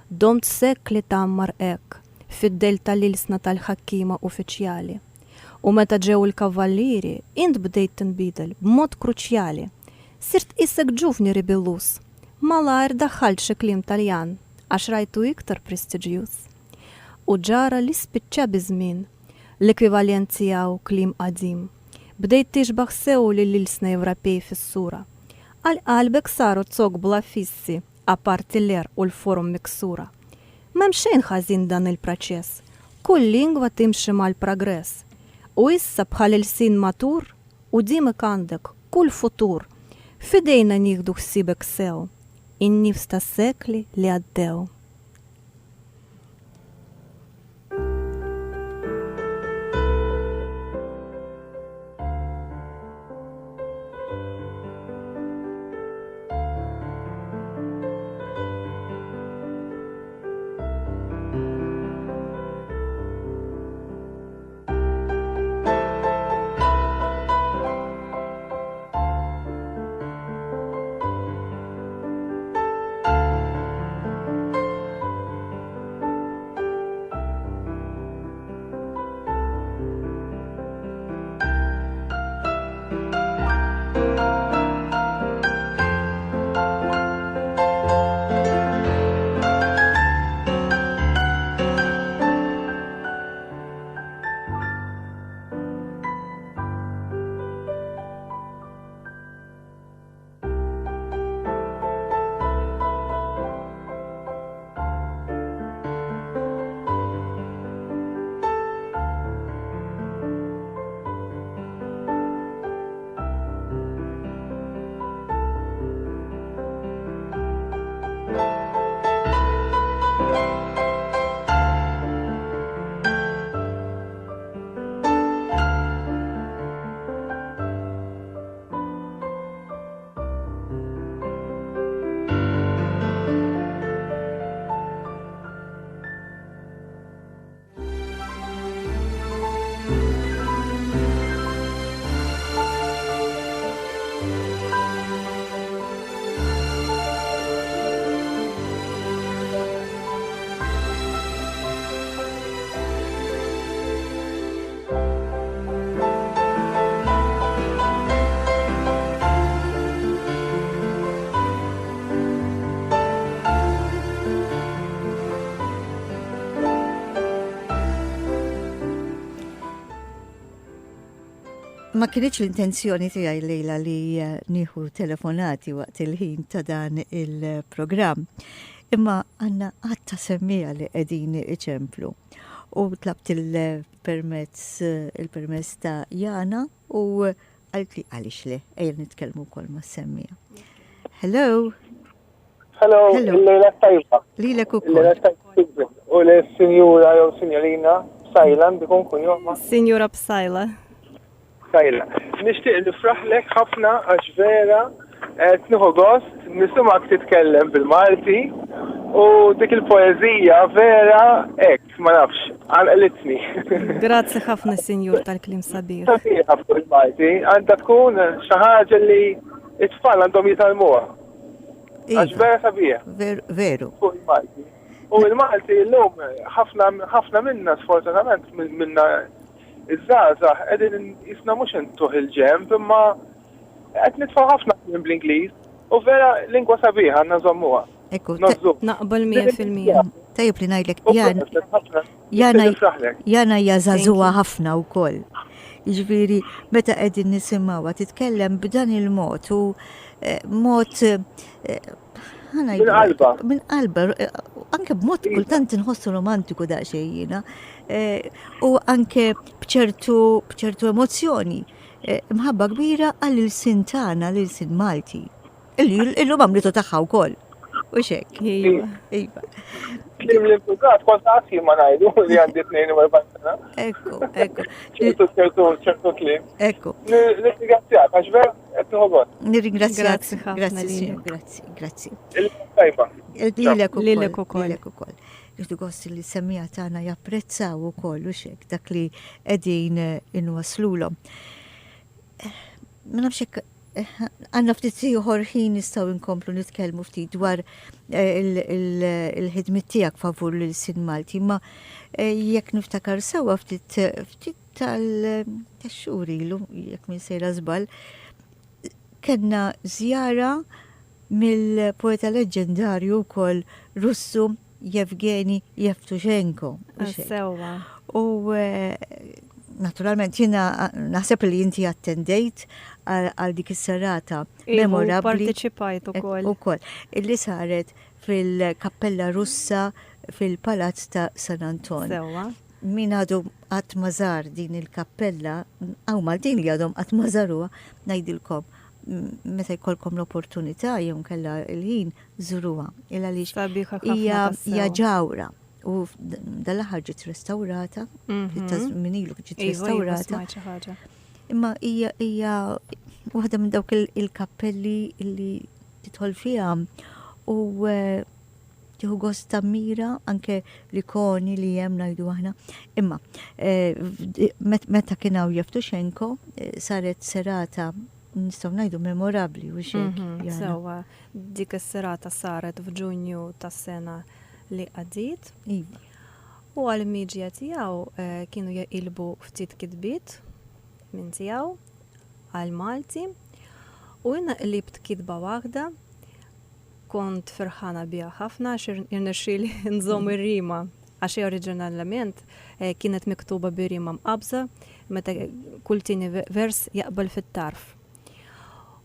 domt sekli tammar ek, fid-delta l-ilsna tal-ħakkima uffiċjali. U meta ġew il-kavalliri, int bdejt tinbidel b'mod kruċjali. Sirt issek ġuvni ribellus, malajr daħħalt xi klim Taljan, għax rajtu iktar prestiġjuż. U ġara li spiċċa biżmien, l-ekwivalent tiegħu klim qadim. Bdejt tixbaħ sew lill-ilsna Ewropej fis-sura. Għal-qalbek saru tsog bla fissi, apparti l-er u l-forum miksura. M'hemm xejn ħażin dan il-proċess, kull lingwa timxi mal-progress. U issa bħal il-sin matur, u dimek għandek kull futur, fidejna nieħdu ħsiebek sew, in-nifs tas-sekli li għaddew. Ma kienieċ l-intenzjoni tiegħi lejla li nieħu telefonati waqt il-ħin ta' dan il-programm. Imma għanna għatta semmija li qegħdin iċemplu. U tlabt il-permess ta' Jana u għalt li għalix li ejja nitkellmu wkoll ma' semmija. Hello. Hello, Hello. il-lejla tajba. Lilek ukoll. Il-lejla tajba. U l-sinjura jew sinjorina Sajla bikun kun jomma Sinjura Bsajla. Sajla. Nixtieq nifraħlek ħafna għax vera qed nieħu gost nisimgħek titkellem bil-Malti u dik il-poeżija vera hekk ma nafx għalqlitni. Grazzi ħafna Sinjur tal-klim sabiħ. Sabiħa fuq il-Malti għandha tkun xi ħaġa li it-tfal għandhom jitalmuha. Għax vera sabiħa. Veru. Fuq il-Malti. U il-Malti l-lum ħafna minna sfortunatament minna iż-żgħażagħ qegħdin jisna mhux intuħ il-ġemp imma qed nitfgħu ħafna minn bl-Ingliż u vera lingwa sabiħa għandna żommuha. Ekku, Naqbel 100%. tajjeb li ngħidlek Jana. Jana jażażuha ħafna wkoll. Jiġifieri meta qegħdin nisimgħuha titkellem b'dan il-mod u mod Min qalba. Min qalba, anke b'mod kultant inħossu romantiku daqsxejn jiena. U anke b'ċertu emozzjoni. Mħabba kbira għall-ilsin tagħna, l-ilsin Malti. Illum għamlitu tagħha wkoll. U xek. Iva. Klim l-imputat, kont għassi ma najdu li għandi 42 sena. Ekku. ċertu klim. Ekku. Nirringrazzjak, għax ver, għetnu ħobot. Nirringrazzjak. Grazzi ħafna lilek. Grazzi. Tajba. Lilek ukoll. Lilek ukoll. Irdu gost li semmija tagħna japprezzaw ukoll u xek dak li qegħdin inwaslulhom. Ma nafx hekk għandna ftit ieħor ħin nistgħu nkomplu nitkellmu ftit dwar il-ħidmiet tiegħek favur l-sin Malti, ma jekk niftakar sewwa ftit tax-xhur ilu jekk min sejra żball, kellna żjara mill-poeta leġġendarju wkoll Russu Yevgeni Yevtushenko. Sewwa. U naturalment jiena naħseb li inti attendejt għal dik is-serata memorabbli. Parteċipajt ukoll. Ukoll illi saret fil-Kappella Russa fil-Palazz ta' San Anton. Sewwa. Min għadu qatt ma żar din il-kappella, għaw Maltin li għadhom qatt ma żaruha, ngħidilkom meta jkollkom l-opportunità jew kella il-ħin żuruha. Sabiħa ħafna hija ġawra. U dal-aħħar ġiet restawrata, minilu ġiet restawrata. Imma hija waħda minn dawk il-kappelli li tidħol fiha u tieħu gost tammira anke l-ikoni li hemm ngħidu aħna. Imma meta kien hawn Yevtushenko saret serata nistgħu ngħidu memorabbli u xejn. Sewwa, dik is-serata saret f'Ġunju tas-sena li għaddiet. U għal-miġja tiegħu kienu jaqilbu ftit kitbiet minn tiegħu għal-Malti u jiena qlibt kitba waħda kont ferħana biha ħafna għax irnexxieli nżomm ir-rima għax oriġinalment kienet miktuba bir-rima mqabża meta kull tieni vers jaqbel fit-tarf.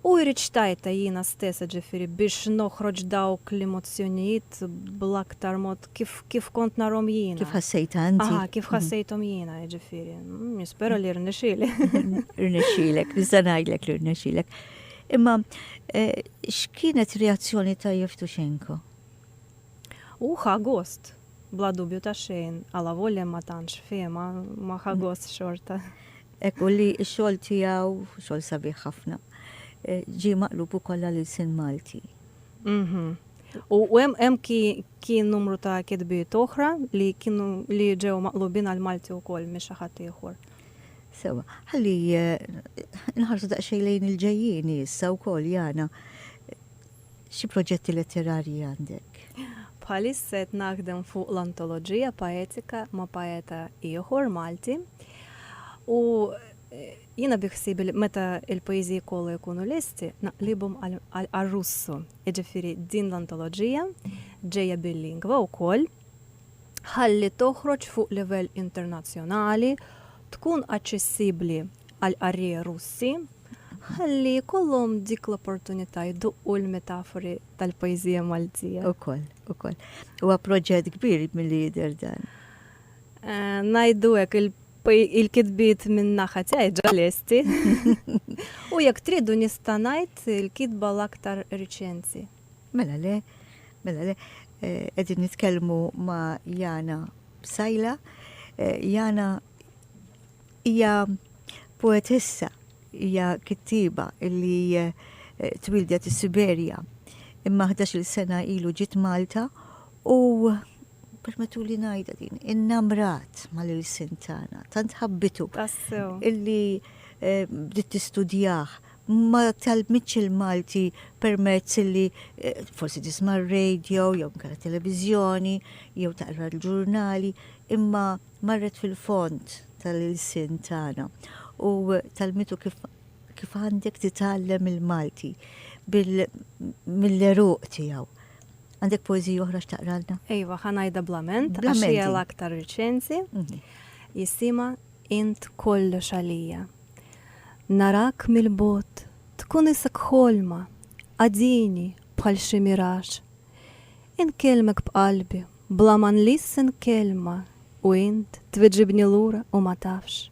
U irriċtajta jiena stessa ġifiri biex noħroġ dawk l-emozzjonijiet bl-aktar mod kif kont narhom jiena. Kif ħassejta anti? Kif ħassejthom jiena ġifiri. Nispera li rnexxieli. Rnexxielek, nista' ngħidlek li rnexxielek. Imma x'kienet reazzjoni ta' Yevtushenko? Ħagost, bla dubju ta' xejn, alla volja ma tantx fehma ma ħagost xorta. Ekku li x-xogħol tiegħu xogħol sabiħ ħafna. Ġi maqlub ukoll għall-ilsin Malti. U hemm kien numru ta' kitbiet oħra li ġew maqlubin għal-Malti wkoll mhix xi ħadd ieħor. Sewa, ħalli nħarsu daqsxejn lejn il-ġejjieni issa wkoll Jana. Xi proġetti letterarji għandek? Bħalissa qed naħdem fuq l-antoloġija poetika ma' poeta ieħor Malti. U jiena biħsib meta il-poeżiji kollha jkunu lesti naqlibhom għal-Russu. Jiġifieri din l-antoloġija ġejja bil-lingwa wkoll ħalli toħroġ fuq livell internazzjonali tkun aċċessibbli għal-qarrija Russi, ħalli kollhom dik l-opportunità jduqqu l-metafori tal-poezija Maltija. Ukoll. Huwa proġett kbir mill-lider dan. Najdu hekk il-kitbiet minn naħa tiegħi ġalesti. U jekk tridu nista' ngħid il-kitba l-aktar riċenzi. Mela le, qegħdin nitkellmu ma' Jana Bsajla. Jana hija poetessa, hija kittiba illi twildet is-Siberja. Imma 11 sena ilu ġiet Malta u permetuli ngħidha din, innamrat mal-ilsin tagħna, tant ħabbitu Tassew. illi bdiet tistudjah ma talmitx il-Malti permezz illi forsi tisma' r-radio jew nkara televiżjoni jew taqra l-ġurnali, imma marret fil-font tal-ilsin tagħna u talmitu kif għandek titgħallem il-Malti mill-eruq tiegħu. Għandek poeżija oħra x'taqralna? Ejwa, ħanajda blament, Blamenti. għax hija l-aktar riċenzi. Jissima int kollox għalija. Narak mill-bot, tkun isek ħolma, għadini bħal xi miraġġ. Inkellmek b'qalbi, bla ma nlissin kelma, u int twiġibni lura u ma tafx.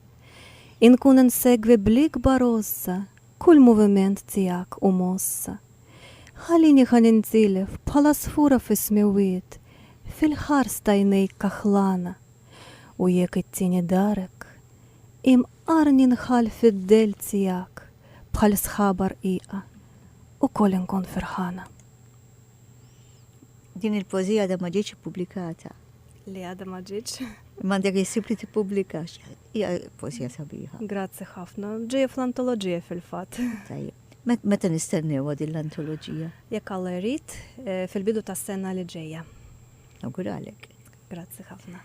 Inkun insegwi blik barossa, kull moviment tiegħek u mossa. Ħalini ħan intilef bħala sfura fis-smewiet, fil-ħars tajnejk kaħlana, u jekk it-tieni darek, imqarni nħal fid-del tiegħek bħal sħabar iqa, u koll inkun ferħana. Din il-poezija da ma ġietx ippubblikata. Li għadha ma ġietx. M'għandek jisib li tippubblikax. Hija poezija sabiħa. Grazzi ħafna. Ġejja fl-antoloġija fil-fatt. Tajjeb. Meta nistennew din l-antoloġija? Jekk Alla jrid, fil-bidu tas-sena li ġejja. Awguralek. Grazzi ħafna.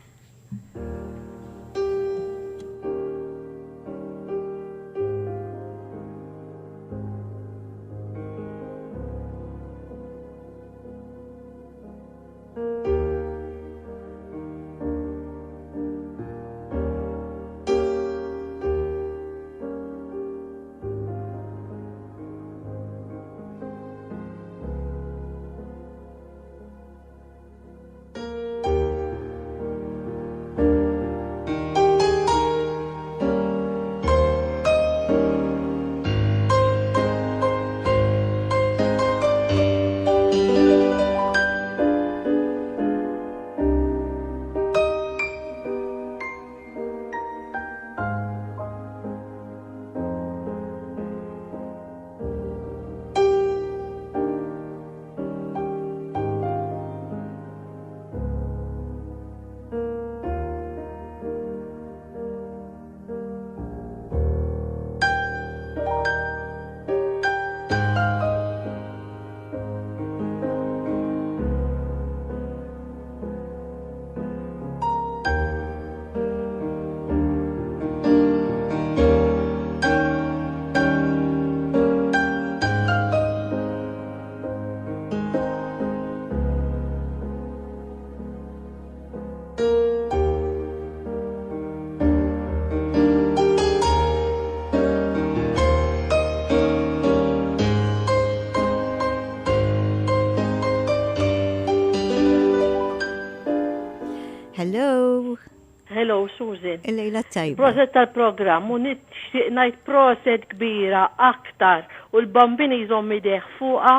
Hello, Susan. Il-lejla tajba. Proset tal-programm u nixtieq ngħid proset kbira aktar u l-bambini jżomm idejh fuqha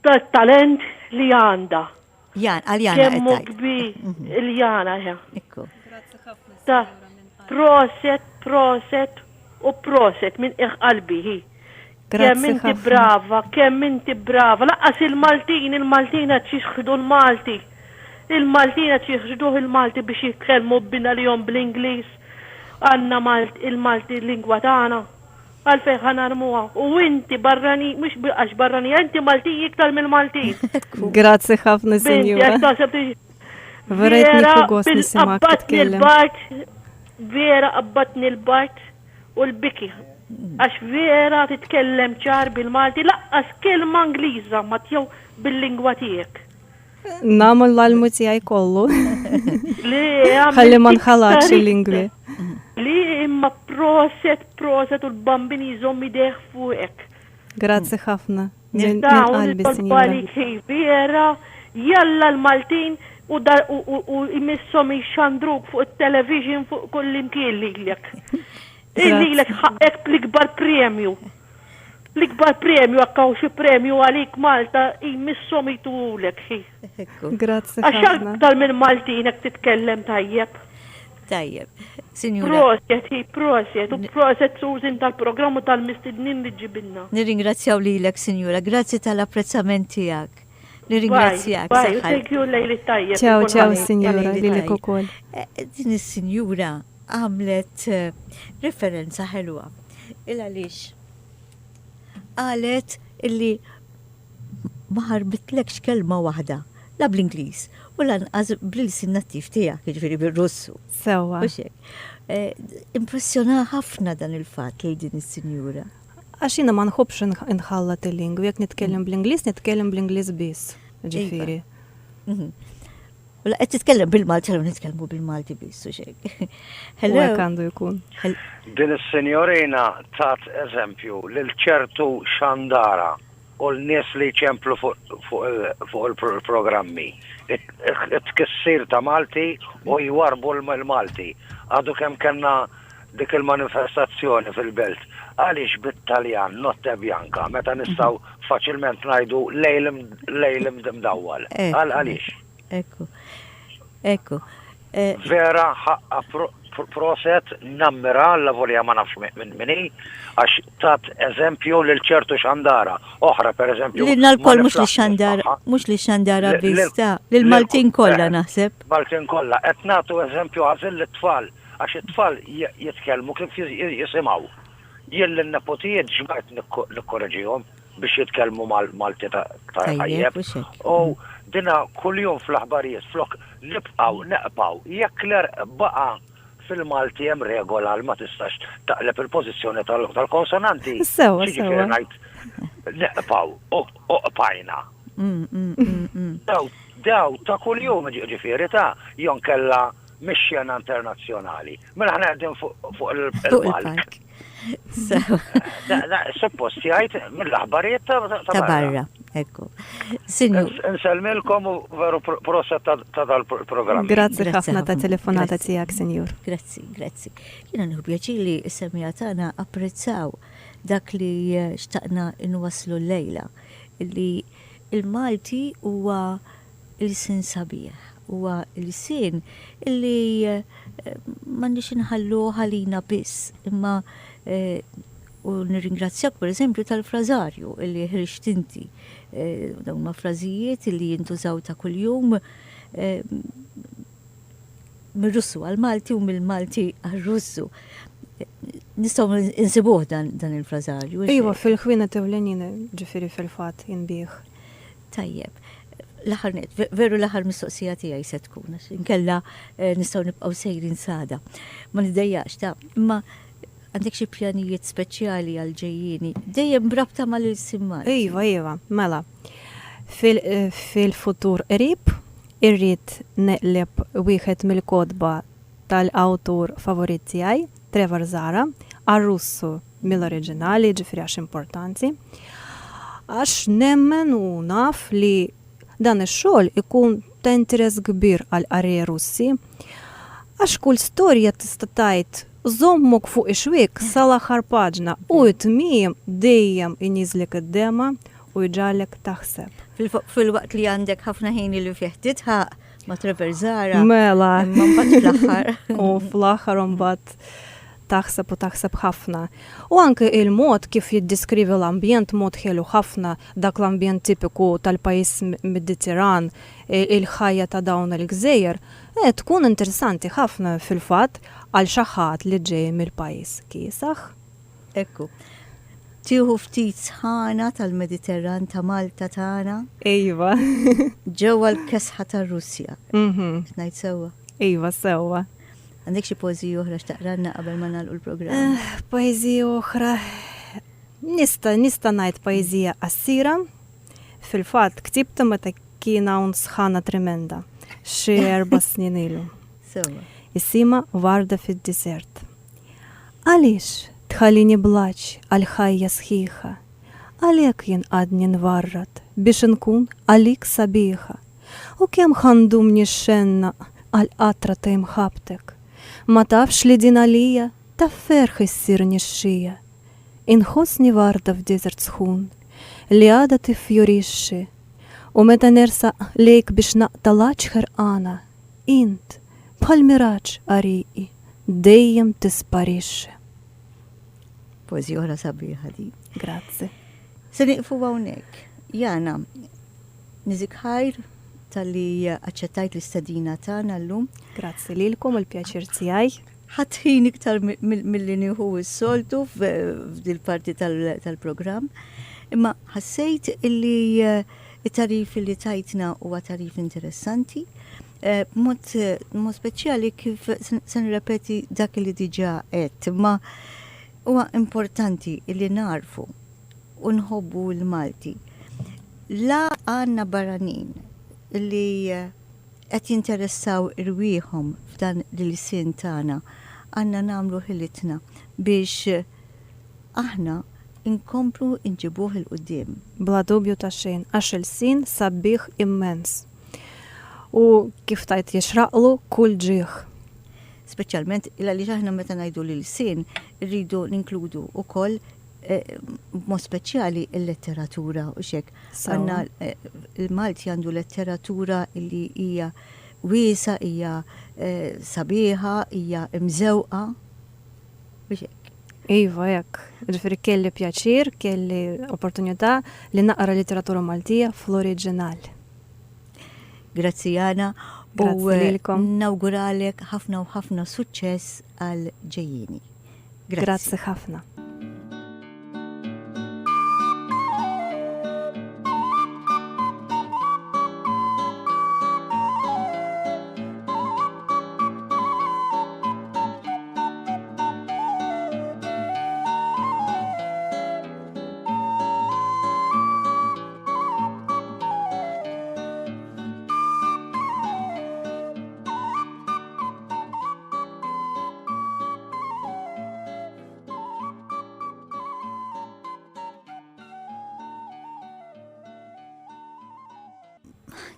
tal-talent li għandha. Għal-Jana Kemmu kbir il-Jana. Ikku. Ta' proset u proset minn qalbi hi. Kemm inti brava, Laqqas il-Maltina ċiħdu l-Malti. Il-Maltina ċiħġduħ il-Malti biex jitkellmu bina li jom bl-Inglis. Għanna il-Malti lingwa tagħna. Għalfej ħanarmuha. U inti barrani, mux għax barrani, inti Malti iktar mill-Malti. Grazzi ħafna, Sinjura. Verajt nifu għos nisimak titkellem. Vera qabbatni l-bart u l-biki. Għax vera titkellem ċar bil-Malti, laqqas kelma Angliża ma tjew bil-lingwa tiegħek. Namlu l-almu tijaj kollu. Ħalli ma nħalax il-lingwi. li imma proset u l-bambini jżommi deħ fuqek. Grazzi ħafna. Min Dawn qalbi, Sinjura. il-balik vera, jalla l-Maltin u jmissom jxandruk fuq il-television fuq kull imkien lilek. Lilek ħaqek bl-ikbar premju. L-ikbar premju, għakkaw xie premju għalik Malta, jmissom jtulek. Grazzi Għaxak ħafna. tal minn Maltinek titkellem tajjeb. Tajjeb, Sinjura. Proset, u proset Susan tal-programmu tal-mistednin li ġibinna. Nirringrazzjaw lilek, Sinjura. Grazzi tal-apprezzament tiegħek. Nirringrazzjak. Bye, saħħa. thank you lejli tajjeb. Ciao, ciao, Ikun Sinjura, Għalli lilek tajjeb. ukoll. Din is-Sinjura għamlet referenza ħelwa. Il-għalix qalet illi ma ħarbitlekx kelma waħda, la bl-Ingliż u lanqas bl-ilsin nattiv tiegħek, jiġifieri bil-Russu. Sewa. U xek. Impressjona ħafna dan il-fatt li din is-Sinjura. Għaxina ma nħobx nħallat il-lingwi, jek nitkellem bl-Inglis, nitkellem bl-Inglis biss. Ġifiri. U la qed titkellem bil-Malti, u nitkellmu bil-Malti biss u xek. U Hello. għek għandu jkun. Din is-senjorina tat eżempju lil ċertu xandara u l-nies li ċemplu fuq il-programmi. It-kissir ta' Malti u jwarbu l-Malti. Għadu kem kena dik il-manifestazzjoni fil-belt. Għalix bit-Taljan, notte bjanka, meta nistaw faċilment najdu lejlim dimdawwal. Għalix. Ekku. Vera ħaqqa proset nammira l-lavorja ma nafx minni, għax tat eżempju l-ċertu xandara. Oħra per eżempju. Lilna l-koll mux li xandara bista, l-Maltin kolla naħseb. Maltin kolla, etnatu eżempju għazil l-tfal, għax it-tfal jitkelmu kif jisimaw. Jien l-nepotijiet ġmajt nikkorreġijom biex jitkelmu Malti ta' ħajjeb. U dina kull-jum fl-aħbarijiet flok neqpaw, jekk baqa fil-Malti jem regola ma tistax taqleb il-pozizjoni tal-konsonanti. Sewa. Neqpaw, uqpajna. Daw ta' kull-jum ġifiri ta' jon kella mixjena internazzjonali. Mela ħna għedin fuq il-palk. Suppost jgħid mill-aħbarijiet ta' barra, ekku. Sinjur. Nselmilkom u veru proset ta' dal-programm. Grazzi ħafna ta' telefonata tijak, Sinjur. Grazzi. Jena nħu pjaċili s-semija tagħna apprezzaw dak li xtaqna inwaslu l-lejla. Li il-Malti huwa il-sin sabiħ, huwa il-sin illi m'għandix inħallu ħalina biss, imma u nirringrazzjak per eżempju tal-frazarju illi ħriġt inti. Dawn ma' frażijiet illi jintużaw ta' kuljum mir-Russu għal-Malti u mill-Malti għal-Russu. Nistgħu insibuh dan il-frazarju. Iwa, fil-ħwina tewlenina ġifiri fil-fat jinbieħ. Tajjeb. L-aħħar veru l-aħħar mistoqsija tiegħi se tkun għax inkella nistgħu nibqgħu sejrin sada. Ma niddejjaqx ta' imma għandek xi pjanijiet speċjali għal ġejjieni dejjem brabta mal-ilsimmat. Iva, mela. Fil-futur qrib irrid neqleb wieħed mill-kodba tal-awtur favorit tiegħi, Trevor Zara, għar-Russu mill-oriġinali, ġifri għax importanti. Għax nemmen u naf li dan ix-xogħol ikun ta' interess kbir għal qarrija Russi, għax kull storja tista' tgħid żommok fuq ix-xwiek sal-aħħar paġna u t-tmiem dejjem injiżlek id-dema u jġalek taħseb. Fil-waqt li għandek ħafna ħin li fih titħaq ma' Trevor Zara. Mela. Ma mbagħad fl-aħħar. U fl-aħħar mbagħad taħseb ħafna. U anke il-mod kif jiddiskrivi l-ambjent mod ħelu ħafna, dak l-ambjent tipiku tal-pajjiż Mediterran, il-ħajja ta' dawn il-gżejjer, tkun interessanti ħafna fil-fatt għal xi ħadd li ġej mill-pajjiż kiesaħ. Ekku. Tieħu ftit sħana tal-Mediterran ta' Malta tagħna. Ejwa. Ġewwa l-kesħa tar-Russja. Ngħid sewwa. Ejwa sewwa. Għandek xi poeżija oħra x'taqranna qabel ma nagħlqu l-programm? Poeżija oħra. Nista' ngħid poeżija qassira. Fil-fatt ktibta meta kien hawn sħana tremenda. Xi 4 snin ilu. Sewwa. Isima Varda fid-Desert. Għaliex tħallini blaċ għal ħajja sħiħa, għalhekk jien għadni nvarrat biex nkun għalik sabiħa, u kemm ħandumni xenna għal qatra ta' imħabtek, ma tafx li din għalija ta' ferħ issir nixxija, inħossni varda f'desert sħun li għada tifjorixxi, u meta nersaq lejk biex naqtalaċ ħerqana, int bħal miraġġ qariqi dejjem tisparixxi. Poezija oħra sabiħa di. Grazzi. Se niqfu hawnhekk. Jana, niżik ħajr tal-li aċċettajt l-istadina tagħna llum. Grazzi lilkom il-pjaċir tiegħi. Ħatħin iktar mill-li nieħu s-soltu f'dil parti tal-programm. Imma ħassejt illi it-tarif li tajtna huwa tarif interessanti. Mod speċjali kif se nirrepeti dak li diġà qed, imma huwa importanti li narfu u nħobbu l-Malti. La għandna barranin li qed jinteressaw irwieħhom f'dan l-sin tagħna, għandna nagħmlu ħilitna biex aħna inkomplu nġibuh il-qudiem. Bla dubju ta' xejn, għax il-sin sabiħ immens. U kif tajt jixraqlu kull ġieħ. Speċjalment li aħna meta ngħidu li l-sin rridu ninkludu wkoll b'mod speċjali l-letteratura u xek. Għandna il-Malti għandu letteratura li hija wiesa, hija sabiħa, hija mżewqa u xek. Iva, jekk. Ġifieri kelli pjaċir, kelli opportunità li naqra letteratura Maltija fl-oriġinal. Grazzi Jana. Grazzi lilkom. Nawguralek ħafna u ħafna suċċess għal ġejjini. Grazzi ħafna.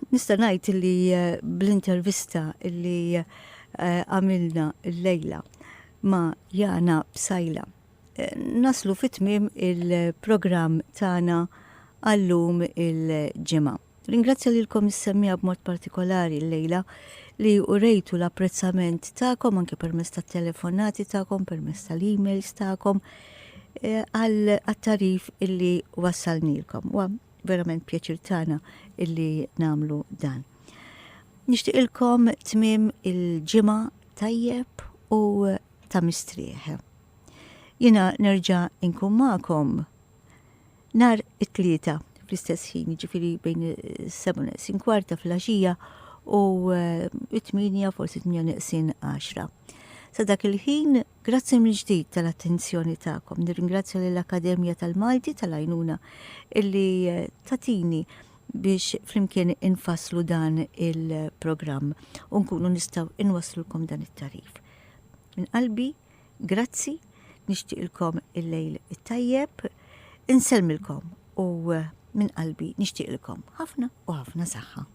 Nista' ngħid li bl-intervista li għamilna l-lejla ma' Jana Bsajla naslu fit-tmiem il-programm tagħna għallum il-ġimgħa. Ringrazzja lilkom is-semmija b'mod partikolari l-lejla li urejtu l-apprezzament tagħkom anke permezz tat-telefonati tagħkom, permezz tal-emails tagħkom għat-tarif illi wassalnilkom. Verament pjaċir tagħna illi namlu dan. Nixtieqilkom tmiem il-ġimgħa tajjeb u ta' mistrieħ. Jiena nerġa' inkun magħkom nhar it-tlieta fl-istess ħin, jiġifieri bejn 7:15 fil-għaxija u 8 forsi 8:10. Sa dak il-ħin, grazzi mill-ġdid tal-attenzjoni tagħkom. Nirringrazzja lill-Akkademja tal-Malti tal-għajnuna illi tatini biex flimkien infasslu dan il-programm u nkunu nistgħu inwasslulkom dan it-tarif. Min qalbi, grazzi, nixtieqilkom il-lejl it-tajjeb, inselmilkom u min qalbi nixtieqilkom ħafna u ħafna saħħa.